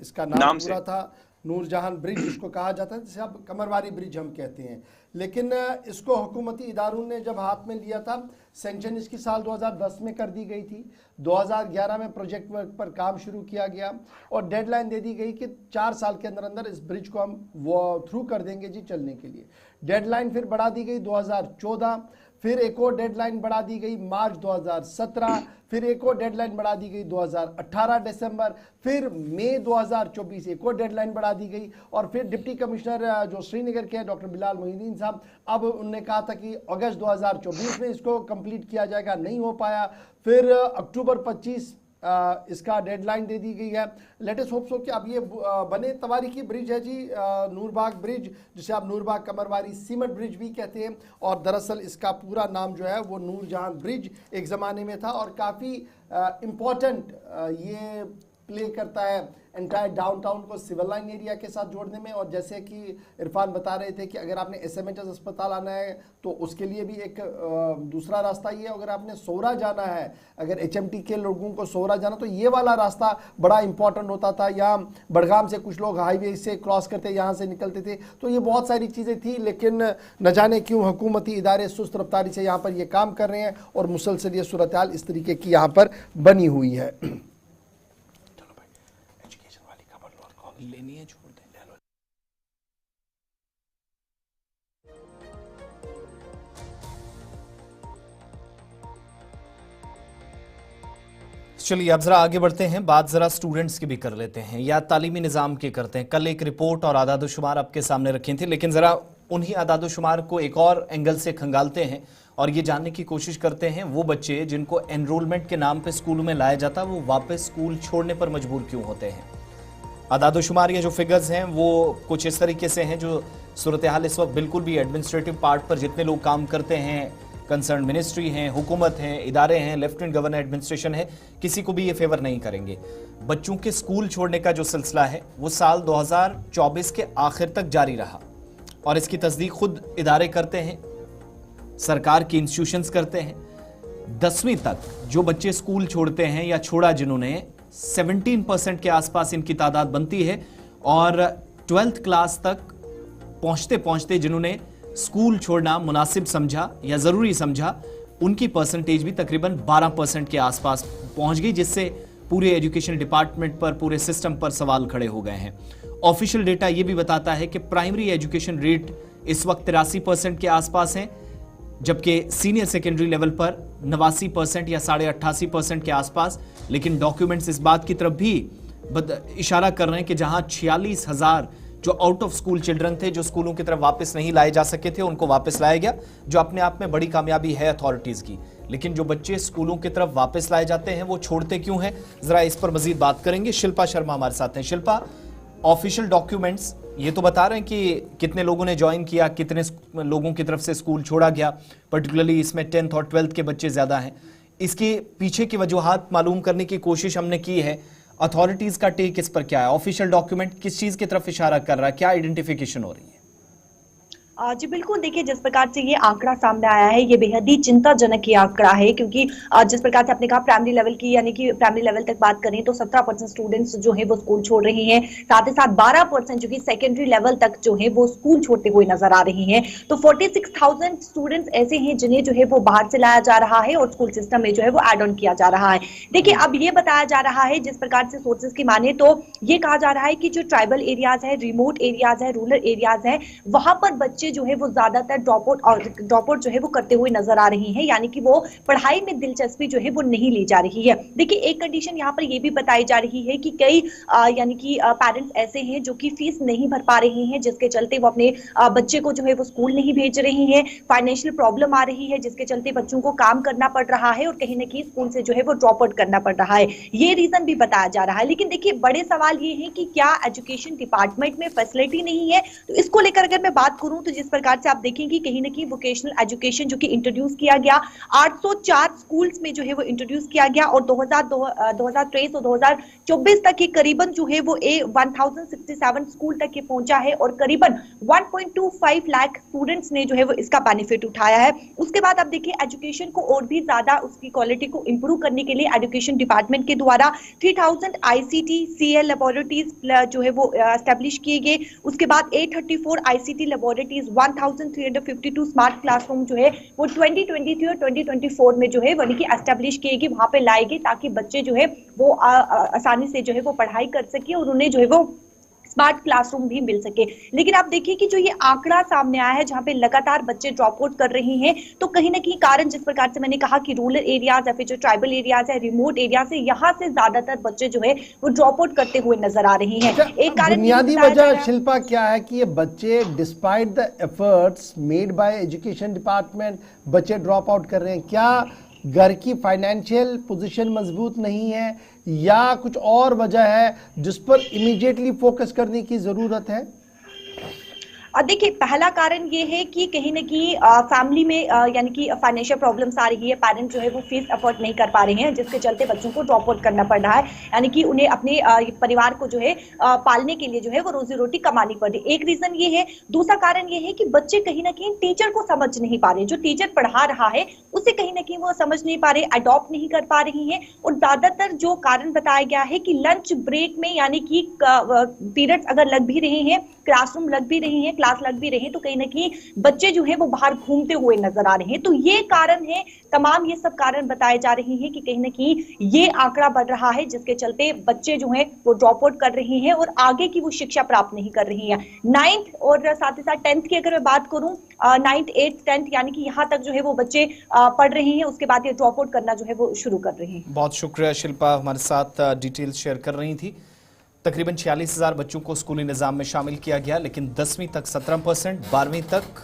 इसका नाम पूरा था, नूरजहान ब्रिज इसको कहा जाता है, जिसे अब कमरवारी ब्रिज हम कहते हैं। लेकिन इसको हुकूमती इदारों ने जब हाथ में लिया था, सेंक्शन इसकी साल 2010 में कर दी गई थी, 2011 में प्रोजेक्ट वर्क पर काम शुरू किया गया और डेडलाइन दे दी गई कि 4 साल के अंदर अंदर इस ब्रिज को हम वो थ्रू कर देंगे जी चलने के लिए। डेडलाइन फिर बढ़ा दी गई 2014, फिर एक और डेडलाइन बढ़ा दी गई मार्च 2017, फिर एक और डेडलाइन बढ़ा दी गई 2018 दिसंबर, फिर मई 2024 एक और डेडलाइन बढ़ा दी गई, और फिर डिप्टी कमिश्नर जो श्रीनगर के हैं डॉक्टर बिलाल मोहिउद्दीन साहब, अब उन्होंने कहा था कि अगस्त 2024 में इसको कंप्लीट किया जाएगा, नहीं हो पाया। फिर अक्टूबर 25 इसका डेडलाइन दे दी गई है। लेटेस्ट होप सो कि अब ये बने। तवारीखी ब्रिज है जी, नूरबाग ब्रिज, जिसे आप नूरबाग कमरवारी सीमेंट ब्रिज भी कहते हैं, और दरअसल इसका पूरा नाम जो है वो नूरजहान ब्रिज एक ज़माने में था, और काफ़ी इम्पॉर्टेंट ये प्ले करता है एंटायर डाउनटाउन को सिविल लाइन एरिया के साथ जोड़ने में। और जैसे कि इरफान बता रहे थे कि अगर आपने SMHS अस्पताल आना है तो उसके लिए भी एक दूसरा रास्ता ये है, अगर आपने सोरा जाना है, अगर HMT के लोगों को सोरा जाना, तो ये वाला रास्ता बड़ा इंपॉर्टेंट होता था। यहाँ बड़गाम से कुछ लोग हाईवे से क्रॉस करते, यहाँ से निकलते थे, तो ये बहुत सारी चीज़ें थी। लेकिन न जाने क्यों हुकूमती इदारे सुस्त रफ्तारी से यहाँ पर ये काम कर रहे हैं और मुसलसल ये सूरत हाल इस तरीके की यहाँ पर बनी हुई है। लेनी है, छोड़ दें। चलिए अब जरा आगे बढ़ते हैं, बात जरा स्टूडेंट्स की भी कर लेते हैं या तालीमी निज़ाम की करते हैं। कल एक रिपोर्ट और आदादोशुमार आपके सामने रखी थी, लेकिन जरा उन्हीं आदादोशुमार को एक और एंगल से खंगालते हैं और ये जानने की कोशिश करते हैं वो बच्चे जिनको एनरोलमेंट के नाम पे स्कूल में लाया जाता, वो वापस स्कूल छोड़ने पर मजबूर क्यों होते हैं। आदादोशुमार ये जो फिगर्स हैं वो कुछ इस तरीके से हैं, जो सूरत हाल इस वक्त बिल्कुल भी एडमिनिस्ट्रेटिव पार्ट पर जितने लोग काम करते हैं, कंसर्न मिनिस्ट्री हैं, हुकूमत हैं, इदारे हैं, लेफ्टिनेंट गवर्नर एडमिनिस्ट्रेशन है, किसी को भी ये फेवर नहीं करेंगे। बच्चों के स्कूल छोड़ने का जो सिलसिला है वो साल 2024 के आखिर तक जारी रहा और इसकी तस्दीक खुद इदारे करते हैं, सरकार की इंस्टीट्यूशंस करते हैं। 10वीं तक जो बच्चे स्कूल छोड़ते हैं या छोड़ा जिन्होंने, 17% के आसपास इनकी तादाद बनती है, और 12th क्लास तक पहुंचते पहुंचते जिन्होंने स्कूल छोड़ना मुनासिब समझा या ज़रूरी समझा, उनकी परसेंटेज भी तकरीबन 12% के आसपास पहुंच गई, जिससे पूरे एजुकेशन डिपार्टमेंट पर, पूरे सिस्टम पर सवाल खड़े हो गए हैं। ऑफिशियल डेटा यह भी बताता है कि प्राइमरी एजुकेशन रेट इस वक्त 83% के आसपास है, जबकि सीनियर सेकेंडरी लेवल पर 89% या 88.5% के आसपास। लेकिन डॉक्यूमेंट्स इस बात की तरफ भी इशारा कर रहे हैं कि जहां 46,000 जो आउट ऑफ स्कूल चिल्ड्रन थे, जो स्कूलों की तरफ वापस नहीं लाए जा सके थे, उनको वापस लाया गया, जो अपने आप में बड़ी कामयाबी है अथॉरिटीज की। लेकिन जो बच्चे स्कूलों की तरफ वापस लाए जाते हैं वो छोड़ते क्यों हैं, जरा इस पर मजीद बात करेंगे। शिल्पा शर्मा हमारे साथ हैं। शिल्पा, ऑफिशियल डॉक्यूमेंट्स ये तो बता रहे हैं कि कितने लोगों ने ज्वाइन किया, कितने लोगों की तरफ से स्कूल छोड़ा गया, पर्टिकुलरली इसमें 10th और 12th के बच्चे ज्यादा हैं। इसके पीछे की वजूहात मालूम करने की कोशिश हमने की है। अथॉरिटीज का टेक इस पर क्या है? ऑफिशियल डॉक्यूमेंट किस चीज की तरफ इशारा कर रहा है, क्या आइडेंटिफिकेशन हो रही है? जी बिल्कुल, देखिए जिस प्रकार से ये आंकड़ा सामने आया है ये बेहद ही चिंताजनक ये आंकड़ा है, क्योंकि जिस प्रकार से आपने कहा प्राइमरी लेवल की, यानी कि प्राइमरी लेवल तक बात करें तो 17% स्टूडेंट्स जो है वो स्कूल छोड़ रही हैं, साथ ही साथ 12% जो कि सेकेंडरी लेवल तक जो है वो स्कूल छोड़ते हुए नजर आ रही हैं। तो 46,000 स्टूडेंट्स ऐसे हैं जिन्हें जो है वो बाहर से लाया जा रहा है और स्कूल सिस्टम में जो है वो एड ऑन किया जा रहा है। देखिए अब ये बताया जा रहा है, जिस प्रकार से सोर्सेज की माने तो ये कहा जा रहा है कि जो ट्राइबल एरियाज है, रिमोट एरियाज है, रूरल एरियाज है, वहां पर बच्चे जो है वो ज्यादातर ड्रॉप आउट जो है वो करते हुए नजर आ रही हैं, यानी कि वो पढ़ाई में दिलचस्पी जो है वो नहीं ली जा रही है। देखिए एक कंडीशन यहाँ पर ये भी बताई जा रही है कि कई यानी कि पेरेंट्स ऐसे हैं जो कि फीस नहीं भर पा रहे हैं, जिसके चलते वो अपने बच्चे को जो है वो स्कूल नहीं भेज रही हैं। फाइनेंशियल प्रॉब्लम आ रही है जिसके चलते बच्चों को काम करना पड़ रहा है और कहीं ना कहीं स्कूल से जो है वो ड्रॉप आउट करना पड़ रहा है। ये रीजन भी बताया जा रहा है। लेकिन देखिए बड़े सवाल ये है कि क्या एजुकेशन डिपार्टमेंट में फैसिलिटी नहीं है? तो इसको लेकर अगर मैं बात करूं तो जिस प्रकार से आप देखेंगे कहीं ना कहीं वोकेशनल एजुकेशन जो कि इंट्रोड्यूस किया गया 804 स्कूल्स में जो है वो इंट्रोड्यूस किया गया और 2023 और 2024 तक ये करीबन जो है वो 1067 स्कूल तक ये पहुंचा है और करीबन 1.25 लाख स्टूडेंट्स ने जो है वो इसका बेनिफिट उठाया है। उसके बाद आप देखिए एजुकेशन को और भी ज्यादा उसकी क्वालिटी को इंप्रूव करने के लिए एजुकेशन डिपार्टमेंट के द्वारा 3000 ICT CL लेबोरेटरीज जो है वो एस्टेब्लिश किए गए। उसके बाद 834 ICT लेबोरेटरीज, 1352 स्मार्ट क्लासरूम जो है वो 2023 और 2024 में जो है यानी कि एस्टेब्लिश किए गए, वहां पे लाए गए ताकि बच्चे जो है वो आसानी से जो है वो पढ़ाई कर सके और उन्हें जो है वो स्मार्ट क्लासरूम भी मिल सके। लेकिन आप देखिए कि जो ये आंकड़ा सामने आया है जहां पे लगातार बच्चे ड्रॉप आउट कर रहे हैं, तो कहीं ना कहीं कारण जिस प्रकार से मैंने कहा कि रूरल एरियाज या फिर जो ट्राइबल एरियाज है, रिमोट एरिया से यहाँ से ज्यादातर बच्चे जो है वो ड्रॉप आउट करते हुए नजर आ रहे हैं। एक कारण बुनियादी वजह शिल्पा क्या है कि ये बच्चे despite the efforts made by education department बच्चे ड्रॉप आउट कर रहे हैं? क्या घर की फाइनेंशियल पोजीशन मजबूत नहीं है या कुछ और वजह है जिस पर इमीडिएटली फोकस करने की जरूरत है? देखिए पहला कारण ये है कि कहीं ना कहीं फैमिली में यानी कि फाइनेंशियल प्रॉब्लम्स आ रही है, पेरेंट जो है वो फीस अफोर्ड नहीं कर पा रहे हैं जिसके चलते बच्चों को ड्रॉप आउट करना पड़ रहा है, यानी कि उन्हें अपने परिवार को जो है पालने के लिए जो है वो रोजी रोटी कमानी पड़ रही है। एक रीजन ये है। दूसरा कारण ये है कि बच्चे कहीं ना कहीं टीचर को समझ नहीं पा रहे, जो टीचर पढ़ा रहा है उसे कहीं ना कहीं वो समझ नहीं पा रहे, अडॉप्ट नहीं कर पा रही है। और ज्यादातर जो कारण बताया गया है कि लंच ब्रेक में यानी कि पीरियड्स अगर लग भी रहे हैं, क्लासरूम लग भी रही है, क्लास लग भी रहे हैं, तो कहीं ना कहीं बच्चे जो है वो बाहर घूमते हुए नजर आ रहे हैं। तो ये कारण है, तमाम ये सब कारण बताए जा रहे हैं कि कहीं ना कहीं ये आंकड़ा बढ़ रहा है जिसके चलते बच्चे जो है वो ड्रॉप आउट कर रहे हैं और आगे की वो शिक्षा प्राप्त नहीं कर रही है। 9th और साथ ही साथ 10th की अगर मैं बात करूं, 9th 8th 10th यानी कि यहाँ तक जो है वो बच्चे पढ़ रहे हैं, उसके बाद ये ड्रॉप आउट करना जो है वो शुरू कर रहे हैं। बहुत शुक्रिया शिल्पा, हमारे साथ डिटेल शेयर कर रही थी। तकरीबन 46,000 बच्चों को स्कूली निज़ाम में शामिल किया गया, लेकिन 10वीं तक 17%, 12वीं तक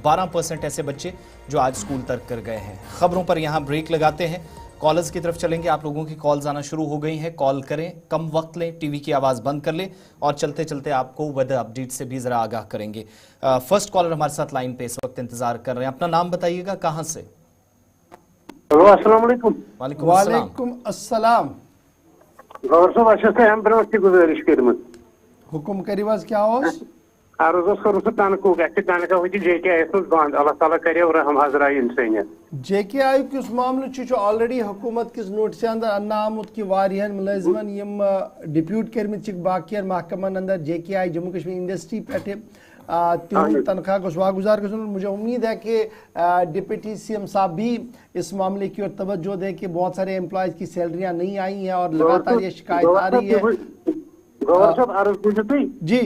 12% ऐसे बच्चे जो आज स्कूल तर्क कर गए हैं। खबरों पर यहाँ ब्रेक लगाते हैं, कॉलर्स की तरफ चलेंगे। आप लोगों की कॉल्स आना शुरू हो गई हैं, कॉल करें, कम वक्त लें, टीवी की आवाज़ बंद कर लें और चलते चलते आपको वेदर अपडेट से भी ज़रा आगाह करेंगे। फर्स्ट कॉलर हमारे साथ लाइन पे इस वक्त इंतजार कर रहे हैं, अपना नाम बताइएगा, कहाँ से? अस्सलाम वालेकुम। वालेकुम अस्सलाम। गौर साहब अच्छा से हम ब्रोस की गुजारिश करमत हुकुम करिवाज क्या होस आरोज करूस तनकू गति तनका हो जेके आयस बंद अल्लाह ताला करे और हम हजरा इंसानियत जेके आयु किस मामले छु ऑलरेडी हुकूमत किस नोटिस अंदर अन्ना आमुद की वारियन मुलाजिमन यम डिप्यूट करमित बाकियन महकमन अंदर जेके आई जम्मू कश्मीर इंडस्ट्री पे तिहुंद तनख्वाह गोस वागुजार गछुन। मुझे उम्मीद है कि डिप्टी सीएम साहब भी इस मामले की ओर तवज्जो दें कि बहुत सारे एम्प्लॉयज की सैलरियां नहीं आई हैं और लगातार ये शिकायत आ रही है। गवर्नर साहब अर्ज बुझो तुई जी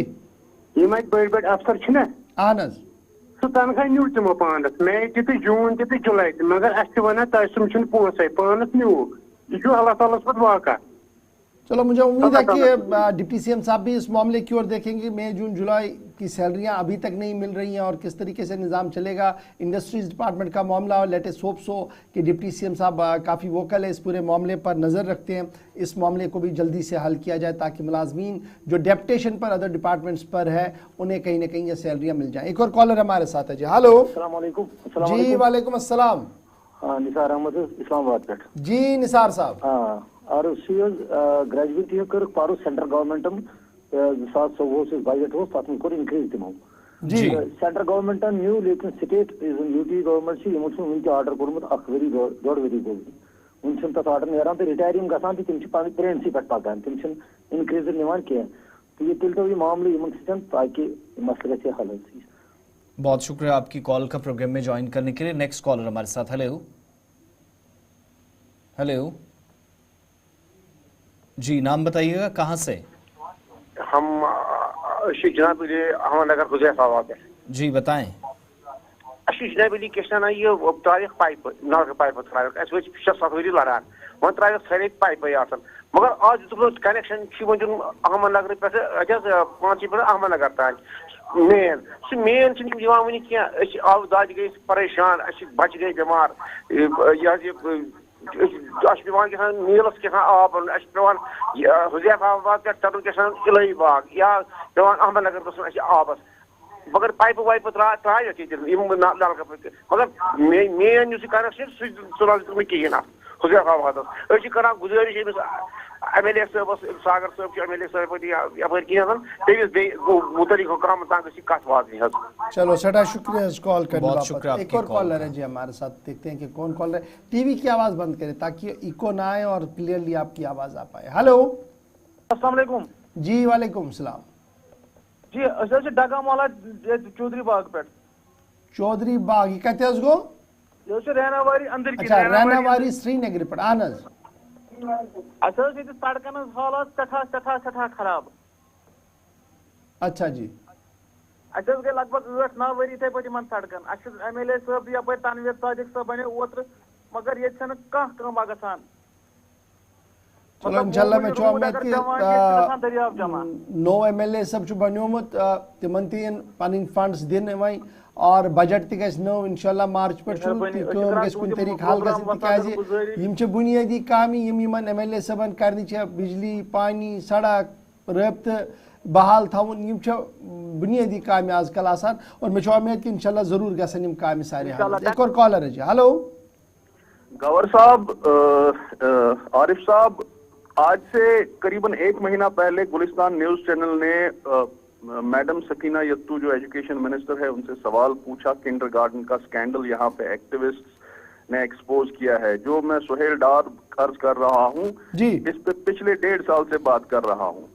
ये बड़ बड़ अफसर छना अहन सो तनख्वाह न्यू तमो पानस मई ति जून ति जुलाई मगर अस वन तुम छुन पोसे पानस न्यू यह अल्लाह ताला पे वाक़ा। चलो मुझे उम्मीद है कि डिप्टी सीएम साहब भी इस मामले की ओर देखेंगे। मई जून जुलाई की सैलरियां अभी तक नहीं मिल रही हैं और किस तरीके से निज़ाम चलेगा। इंडस्ट्रीज डिपार्टमेंट का मामला और लेटेस्ट होप सो कि डिप्टी सीएम साहब काफ़ी वोकल है, इस पूरे मामले पर नज़र रखते हैं, इस मामले को भी जल्दी से हल किया जाए ताकि मुलाजमीन जो डेप्टेशन पर अदर डिपार्टमेंट्स पर है उन्हें कहीं ना कहीं ये सैलरियाँ मिल जाएँ। एक और कॉलर हमारे साथ है जी। हेलो जी वालेकुम अस्सलाम। निसार अहमद इस्लामाबाद पे जी निसार साहब और ग्रेजुएट कर पारो सेंट्रल गवर्नमेंट 2024 बजट हो तथ में इंक्रीज तमो जी सेंट्रल गवर्नमेंट न्यू लेकिन स्टेट यूटी गवर्नमेंट वन आर्डर कोर्मुत वरी डोड़ वरी गो वन तथ आर्डर नेरान तो रिटायरिंग गसान तम प्रेनसी पे पकान तम इंक्रीज निवान कह तो ये तिल तो ये मामले इन ताकि मसले गए हल। बहुत शुक्रिया आपकी कॉल का प्रोग्राम में ज्वाइन करने के लिए। नेक्स्ट कॉलर हमारे साथ। हेलो हेलो जी नाम बताइएगा, कहाँ से? हम जनाब अहमदनगर हुजैफाबाद है जी बताएं। जनाब क्या ये तारीख पाइप नलक पाइप त्रा 6-7 वरी लड़ान वो त्रा सारे पाइप मगर आज कनेक्शन वो अहमदनगर पे 5 पे अहमदनगर तान मेन सह मेन वन कह आव दाद गई परेशान बच गई बीमार पेवान नीलस क्या आब पेवान हुजैफाबाद पे तरुन क्या इलाही बाग या पेवान अहमदनगर गो आबस मगर पाइप वाइप त्रा नलक मगर मेन कनेक्शन सह कहें हुजैफाबाद कर गुजारिश MLA साहब सागर साहब MLA साहब यपर कहें मुतलिक हुकाम तक कत वाजी। चलो सटा शुक्रिया इस कॉल करने बहुत शुक्रिया। एक और कॉलर है जी हमारे साथ, देखते हैं कि कौन कॉलर है। टीवी की आवाज बंद करें ताकि इको ना आए और क्लियरली आपकी आवाज आ पाए। हेलो अस्सलाम वालेकुम जी वालेकुम सलाम जी डगा माला चौधरी बाग पे चौधरी बाग ये कहते हैं गो ये रहनावारी अंदर की अच्छा रहनावारी श्रीनगर पे आनज सड़कन हालात सठा खराब। अच्छा जी गई लगभग 8-9 वरी इथे पे सड़कन MLA साहब यप तनवीर सादिक साहब बने ओत्र मगर ये कम गसान। चलो इंशाल्लाह मैं उम्मीद कि नो MLA सब बनोमुत तिमन तीन पन फंड्स दिन वही और बजट तक नो इंशाल्लाह मार्च पे कुन तरीके हल गम बुनियादी कामी MLA सबन कर बिजली पानी सड़क रब्त बहाल थवन बुनियादी काम आजकल आसान और मैं उम्मीद कि इंशाल्लाह जरूर गसन काम सारे। एक और कॉलर है जी। हेलो गवर साहब आरिफ साहब आज से करीबन 1 महीना पहले गुलिस्तान न्यूज चैनल ने मैडम सकीना यत्तू जो एजुकेशन मिनिस्टर है उनसे सवाल पूछा किंडरगार्टन का स्कैंडल यहाँ पे एक्टिविस्ट ने एक्सपोज किया है जो मैं सुहेल डार अर्ज कर रहा हूँ इस पे पिछले 1.5 साल से बात कर रहा हूँ।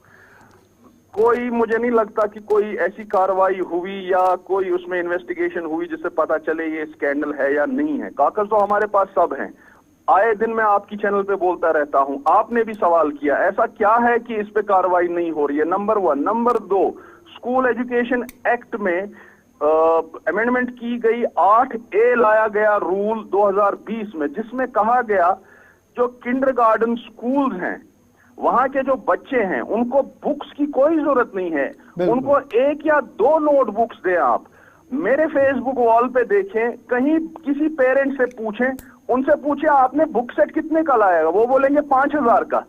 कोई मुझे नहीं लगता कि कोई ऐसी कार्रवाई हुई या कोई उसमें इन्वेस्टिगेशन हुई जिससे पता चले ये स्कैंडल है या नहीं है। कागज तो हमारे पास सब हैं, आए दिन मैं आपकी चैनल पे बोलता रहता हूं, आपने भी सवाल किया ऐसा क्या है कि इस पे कार्रवाई नहीं हो रही है। Number 1। Number 2 school education act में अमेंडमेंट की गई 8A लाया गया रूल 2020 में जिसमें कहा गया जो किंडरगार्टन स्कूल्स हैं वहां के जो बच्चे हैं उनको बुक्स की कोई जरूरत नहीं है, उनको 1 या 2 नोटबुक्स दें। आप मेरे फेसबुक वॉल पे देखें, कहीं किसी पेरेंट से पूछें, उनसे पूछे आपने बुक सेट कितने का लाएगा, वो बोलेंगे 5000 का।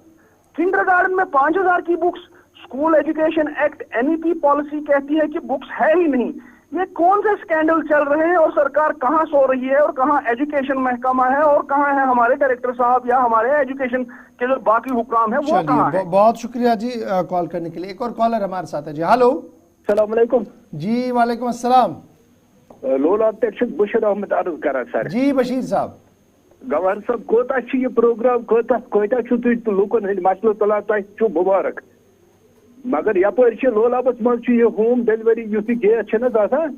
किंडरगार्टन में 5000 की books. School education act NEP policy कहती है कि बुक्स है ही नहीं। ये कौन से स्कैंडल चल रहे हैं और सरकार कहां सो रही है और कहां एजुकेशन महकमा है और कहां है हमारे डायरेक्टर साहब या हमारे एजुकेशन के जो बाकी हुक्म है वो कहां है। बहुत शुक्रिया जी कॉल करने के लिए। एक और कॉलर हमारे साथ है जी। हेलो अस्सलाम वालेकुम जी वालेकुम अस्सलाम। लोलाब पे बशीर अहमद अर्ज कर सर। जी बशीर साहब गवर्नर साहब कोता ये प्रोग्राम कोता तुम लुकन हंद मसल तुलान तुम मुबारक मगर यपर लोलाबस मज होम डिलीवरी युस गैस गसान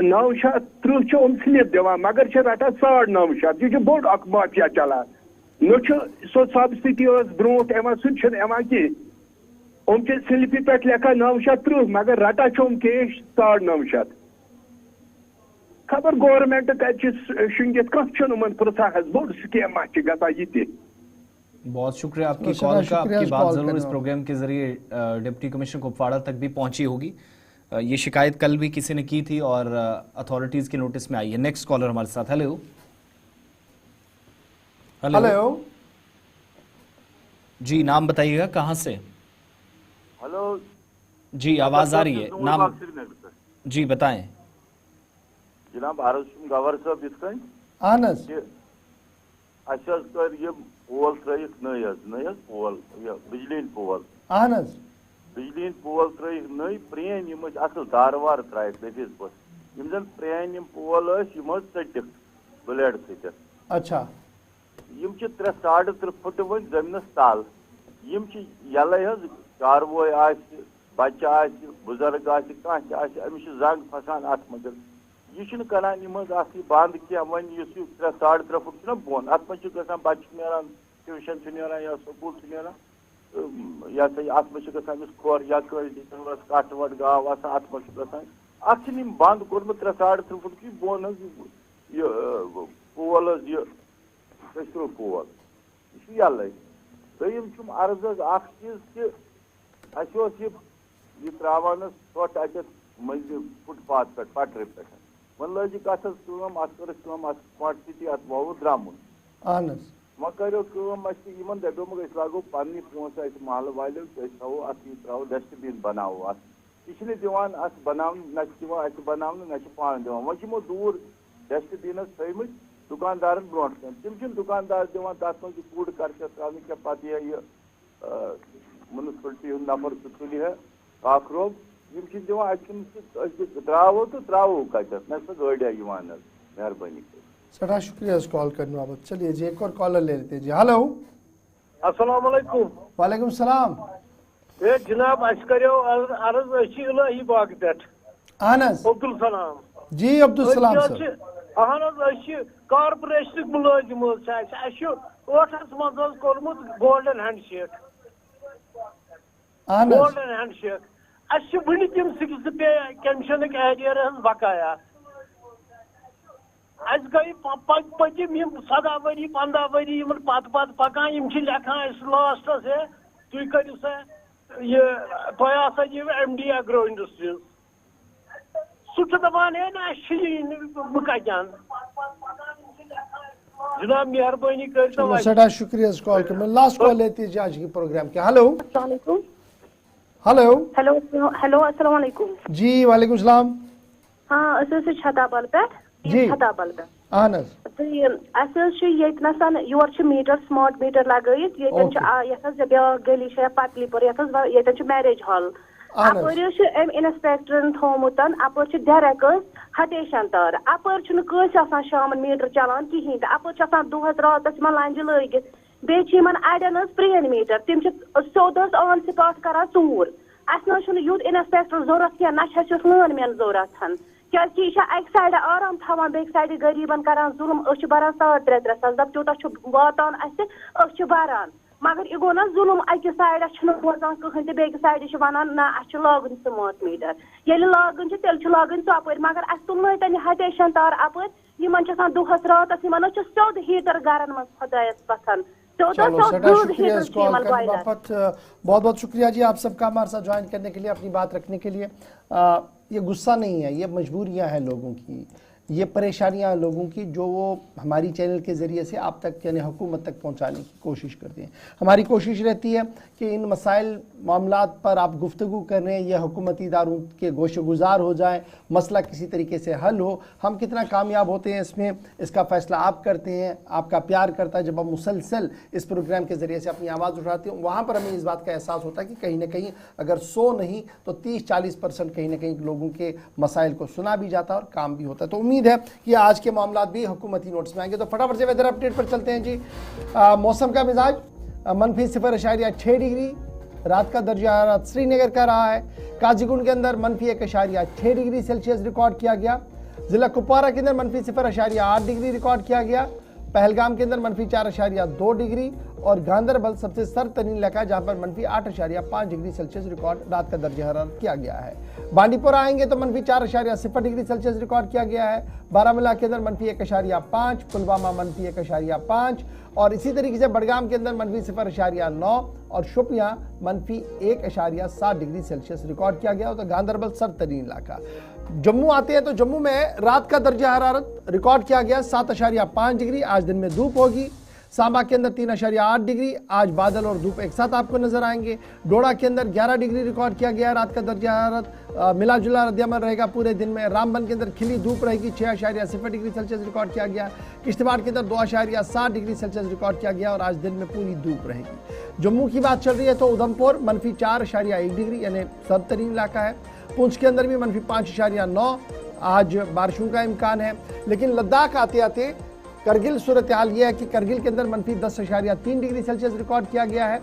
नौ शत 30 स्लिप दिवान मगर रटान 950 यह बोड़ अक माफिया चलान न सो सब्सिडी ब्रोट सह कह स्लिपि पे लेखान 930 मगर रटान कैश 950 खबर गवर्नमेंट कत शुंगित कम पृथा बोड़ स्कीम गा ये। बहुत शुक्रिया आपकी कॉल का। आपकी बात जरूर इस प्रोग्राम के जरिए डिप्टी कमिश्नर कुपवाड़ा तक भी पहुंची होगी। ये शिकायत कल भी किसी ने की थी और अथॉरिटीज के नोटिस में आई है। नेक्स्ट कॉलर हमारे साथ। हेलो हेलो जी, नाम बताइएगा, कहाँ से? हेलो जी, आवाज आ रही है, नाम जी बताएं। जनाब गवर साहब इस पोल त्रयिक नई पोल बिजली पोल बिजली पोल त्रयिक नई प्रेन असल दारवार त्रक दफिस पे जन प्रेन पोल चटिक ब्लेड सत। अच्छा 3 साढ़े 3 फुट वन जमीन तल यल कारवो बच्चा बुजुर्ग अमिस जंग फसान अत मज यह करान बंद क्या वन 3 साढ़े 3 फुट बोन अत मज बच्चे नान ट्यूशन नान या स्कूल नान यह अत मज खोर या कट वट गाव अत मज बंद कोर्मुत 3 साढ़े 3 फुट की बोन पोल कशरू पोल यह यल दम अर्ज चीज कि त्रावान ोट अत मज फुटपाथ पे पटरी पे वन लजिक अत स्मार्ट सिटी अत वो द्रामुन वो करो दपोक लागो पन्न पोस महल वालों थो अत त्रो डस्टबिन बनावो अत यह दिवान अत बना न बना न पान दिवान वो दूर डस्टबिन थमत दुकानदार ब्रो तम दुकानदार दिवान तथ मज कूड़ कर क्या पत म्यूनसिपलिटी नफर तुल है काकरोब दिवान द्रावो तो त्रावो कत न गाड़िया मेहरबानी। सड़ा शुक्रिया इस कॉल करने बाबत। चलिए जी एक और कॉलर ले लेते हैं जी। हेलो अस्सलाम वालेकुम। वालेकुम सलाम। जनाब अर्ज इलाही बाग पे अब्दुल सलाम जी। अब्दुल सलाम सर अहन कॉर्पोरेशन मुलाजिम ओठस मज कोर्मुत गोल्डन हैंडशेक गोल्डन हैंडशेक वन तम 6 पे कमीशन एरियर बकाया गई पतिम 17 वरी 15 वरी पत पकान लेखान लास्टस है तुम करो सा यह तुम MD एग्रो इंडस्ट्रीज सह दपान है ना बह कन जनाब मेहरबानी कर। सड़ा शुक्रिया इस कॉल कर। लास्ट कॉल लेती है आज के प्रोग्राम के। हेलो हेलो हेलो हेलो अस्सलाम वालेकुम जी। वालेकुम सलाम। हाँ छताबल पे जी छताबल पे अहन योर मीटर स्मार्ट मीटर लगत ब्या गली पतली पर मैरिज हॉल अपर इंस्पेक्टर थोमुत अपर डेरक हटेशन तार अपर शाम मीटर चलान कहें अपर दोहस रात लंज लगित बे अड़न प्रेन मीटर तम सोद ऑन स्पॉट कर चूर अस यूत इंस्पेक्टर जरूरत क्या ना लान मेन जरूरत क्या अक साइड आराम थवान बेक साइड गरीबन करान जुल्म बरान 3.5 सास दप तूत वातान बरान मगर यह गो ना जुल्म अक साइड रोजान कहें बेक साइड वन ना लागन स्मार्ट मीटर ये लागन तेल लागन चपर मगर अस तुल हटेशन तार अपर दोहस रात सोद हीटर गरन मज खुदायस पथन बहुत बहुत शुक्रिया जी आप सबका हमारे साथ ज्वाइन करने के लिए, अपनी बात रखने के लिए। ये गुस्सा नहीं है, ये मजबूरियां हैं लोगों की, ये परेशानियां हैं लोगों की जो वो हमारी चैनल के ज़रिए से आप तक यानी हुकूमत तक पहुंचाने की कोशिश करते हैं। हमारी कोशिश रहती है कि इन मसाइल मामलात पर आप गुफ्तगू कर रहे हैं, यह हुकूमती इदारों के गोशगुजार हो जाए, मसला किसी तरीके से हल हो। हम कितना कामयाब होते हैं इसमें, इसका फ़ैसला आप करते हैं, आपका प्यार करता है। जब हम मुसलसल इस प्रोग्राम के ज़रिए से अपनी आवाज़ उठाते हैं, वहाँ पर हमें इस बात का एहसास होता है कि कहीं ना कहीं अगर 100 नहीं तो 30-40% कहीं ना कहीं लोगों के मसाइल को सुना भी जाता है और काम भी होता है। तो उम्मीद है कि आज के मामला भी हुकूमती नोट्स में आएंगे। तो फटाफट से वेदर अपडेट पर चलते हैं जी। मौसम का मिजाज मनफी 0.6 डिग्री। रात का दर्जा हरारत श्रीनगर का रहा है। काजीगुंड के अंदर मनफी 1.6 डिग्री सेल्सियस रिकॉर्ड किया गया। जिला कुपवारा के अंदर मनफी 0.8 डिग्री रिकॉर्ड किया गया। पहलगाम के अंदर मनफी 4.2 डिग्री और गांधरबल सबसे सर्द तरीन इलाका जहां पर मनफी 8.5 डिग्री सेल्सियस रिकॉर्ड रात का दर्जा हरारत किया गया है। बांडीपुरा आएंगे तो मनफी 4.0 डिग्री सेल्सियस रिकॉर्ड किया गया है। बारामूला के अंदर मनफी 1.5, पुलवामा मनफी 1.5 और इसी तरीके से बडगाम के अंदर मनफी 0.9 और शोपियां मनफी 1.7 डिग्री सेल्सियस रिकॉर्ड किया गया। तो गांधरबल सर्द तरीन इलाका। जम्मू आते हैं तो जम्मू में रात का दर्जा हरारत रिकॉर्ड किया गया 7.5 डिग्री। आज दिन में धूप होगी। सांबा के अंदर 3.8 डिग्री। आज बादल और धूप एक साथ आपको नजर आएंगे। डोडा के अंदर 11 डिग्री रिकॉर्ड किया गया रात का दर्जा हरारत। मिला जुला रद्दअमल रहेगा पूरे दिन में। रामबन के अंदर खिली धूप रहेगी 6.0 डिग्री सेल्सियस रिकॉर्ड किया गया। किश्तवाड़ के अंदर 2.7 डिग्री सेल्सियस रिकॉर्ड किया गया और आज दिन में पूरी धूप रहेगी। जम्मू की बात चल रही है तो उधमपुर मनफी 4.1 डिग्री यानी सर्द तरीन इलाका है। पुंछ के अंदर भी मनफी 5.9 आज बारिशों का इम्कान है। लेकिन लद्दाख आते आते करगिल सूरत हाल यह है कि करगिल के अंदर मनफी 10.3 डिग्री सेल्सियस रिकॉर्ड किया गया है।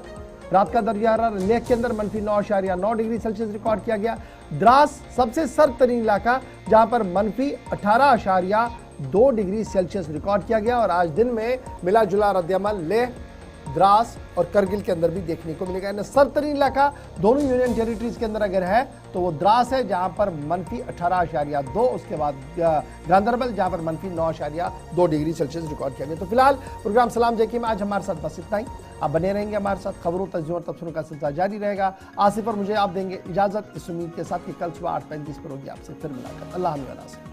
रात का दर्जा हरारत लेह के अंदर मनफी 9.9 डिग्री सेल्सियस रिकॉर्ड किया गया। द्रास सबसे सर्द तरीन इलाका जहां पर मनफी 18.2 डिग्री सेल्सियस रिकॉर्ड किया गया और आज दिन में मिला जुला रद्दअमल लेह, द्रास और करगिल के अंदर भी देखने को मिलेगा। सर्द तरीन इलाका दोनों यूनियन टेरिटरीज के अंदर अगर है तो वो द्रास है जहां पर मनफी 18.2, उसके बाद गांधरबल जहां पर मनफी 9.2 डिग्री सेल्सियस रिकॉर्ड किया गया। तो फिलहाल प्रोग्राम सलाम जय में आज हमारे साथ बस इतना ही। आप बने रहेंगे हमारे साथ। खबरों तस्वीरों और तबसरों का सिलसिला जारी रहेगा। आसिफ और मुझे आप देंगे इजाजत इस उम्मीद के साथ कि कल सुबह 8:35 पर होगी आपसे फिर मुलाकात। अल्लाह हाफ़िज़।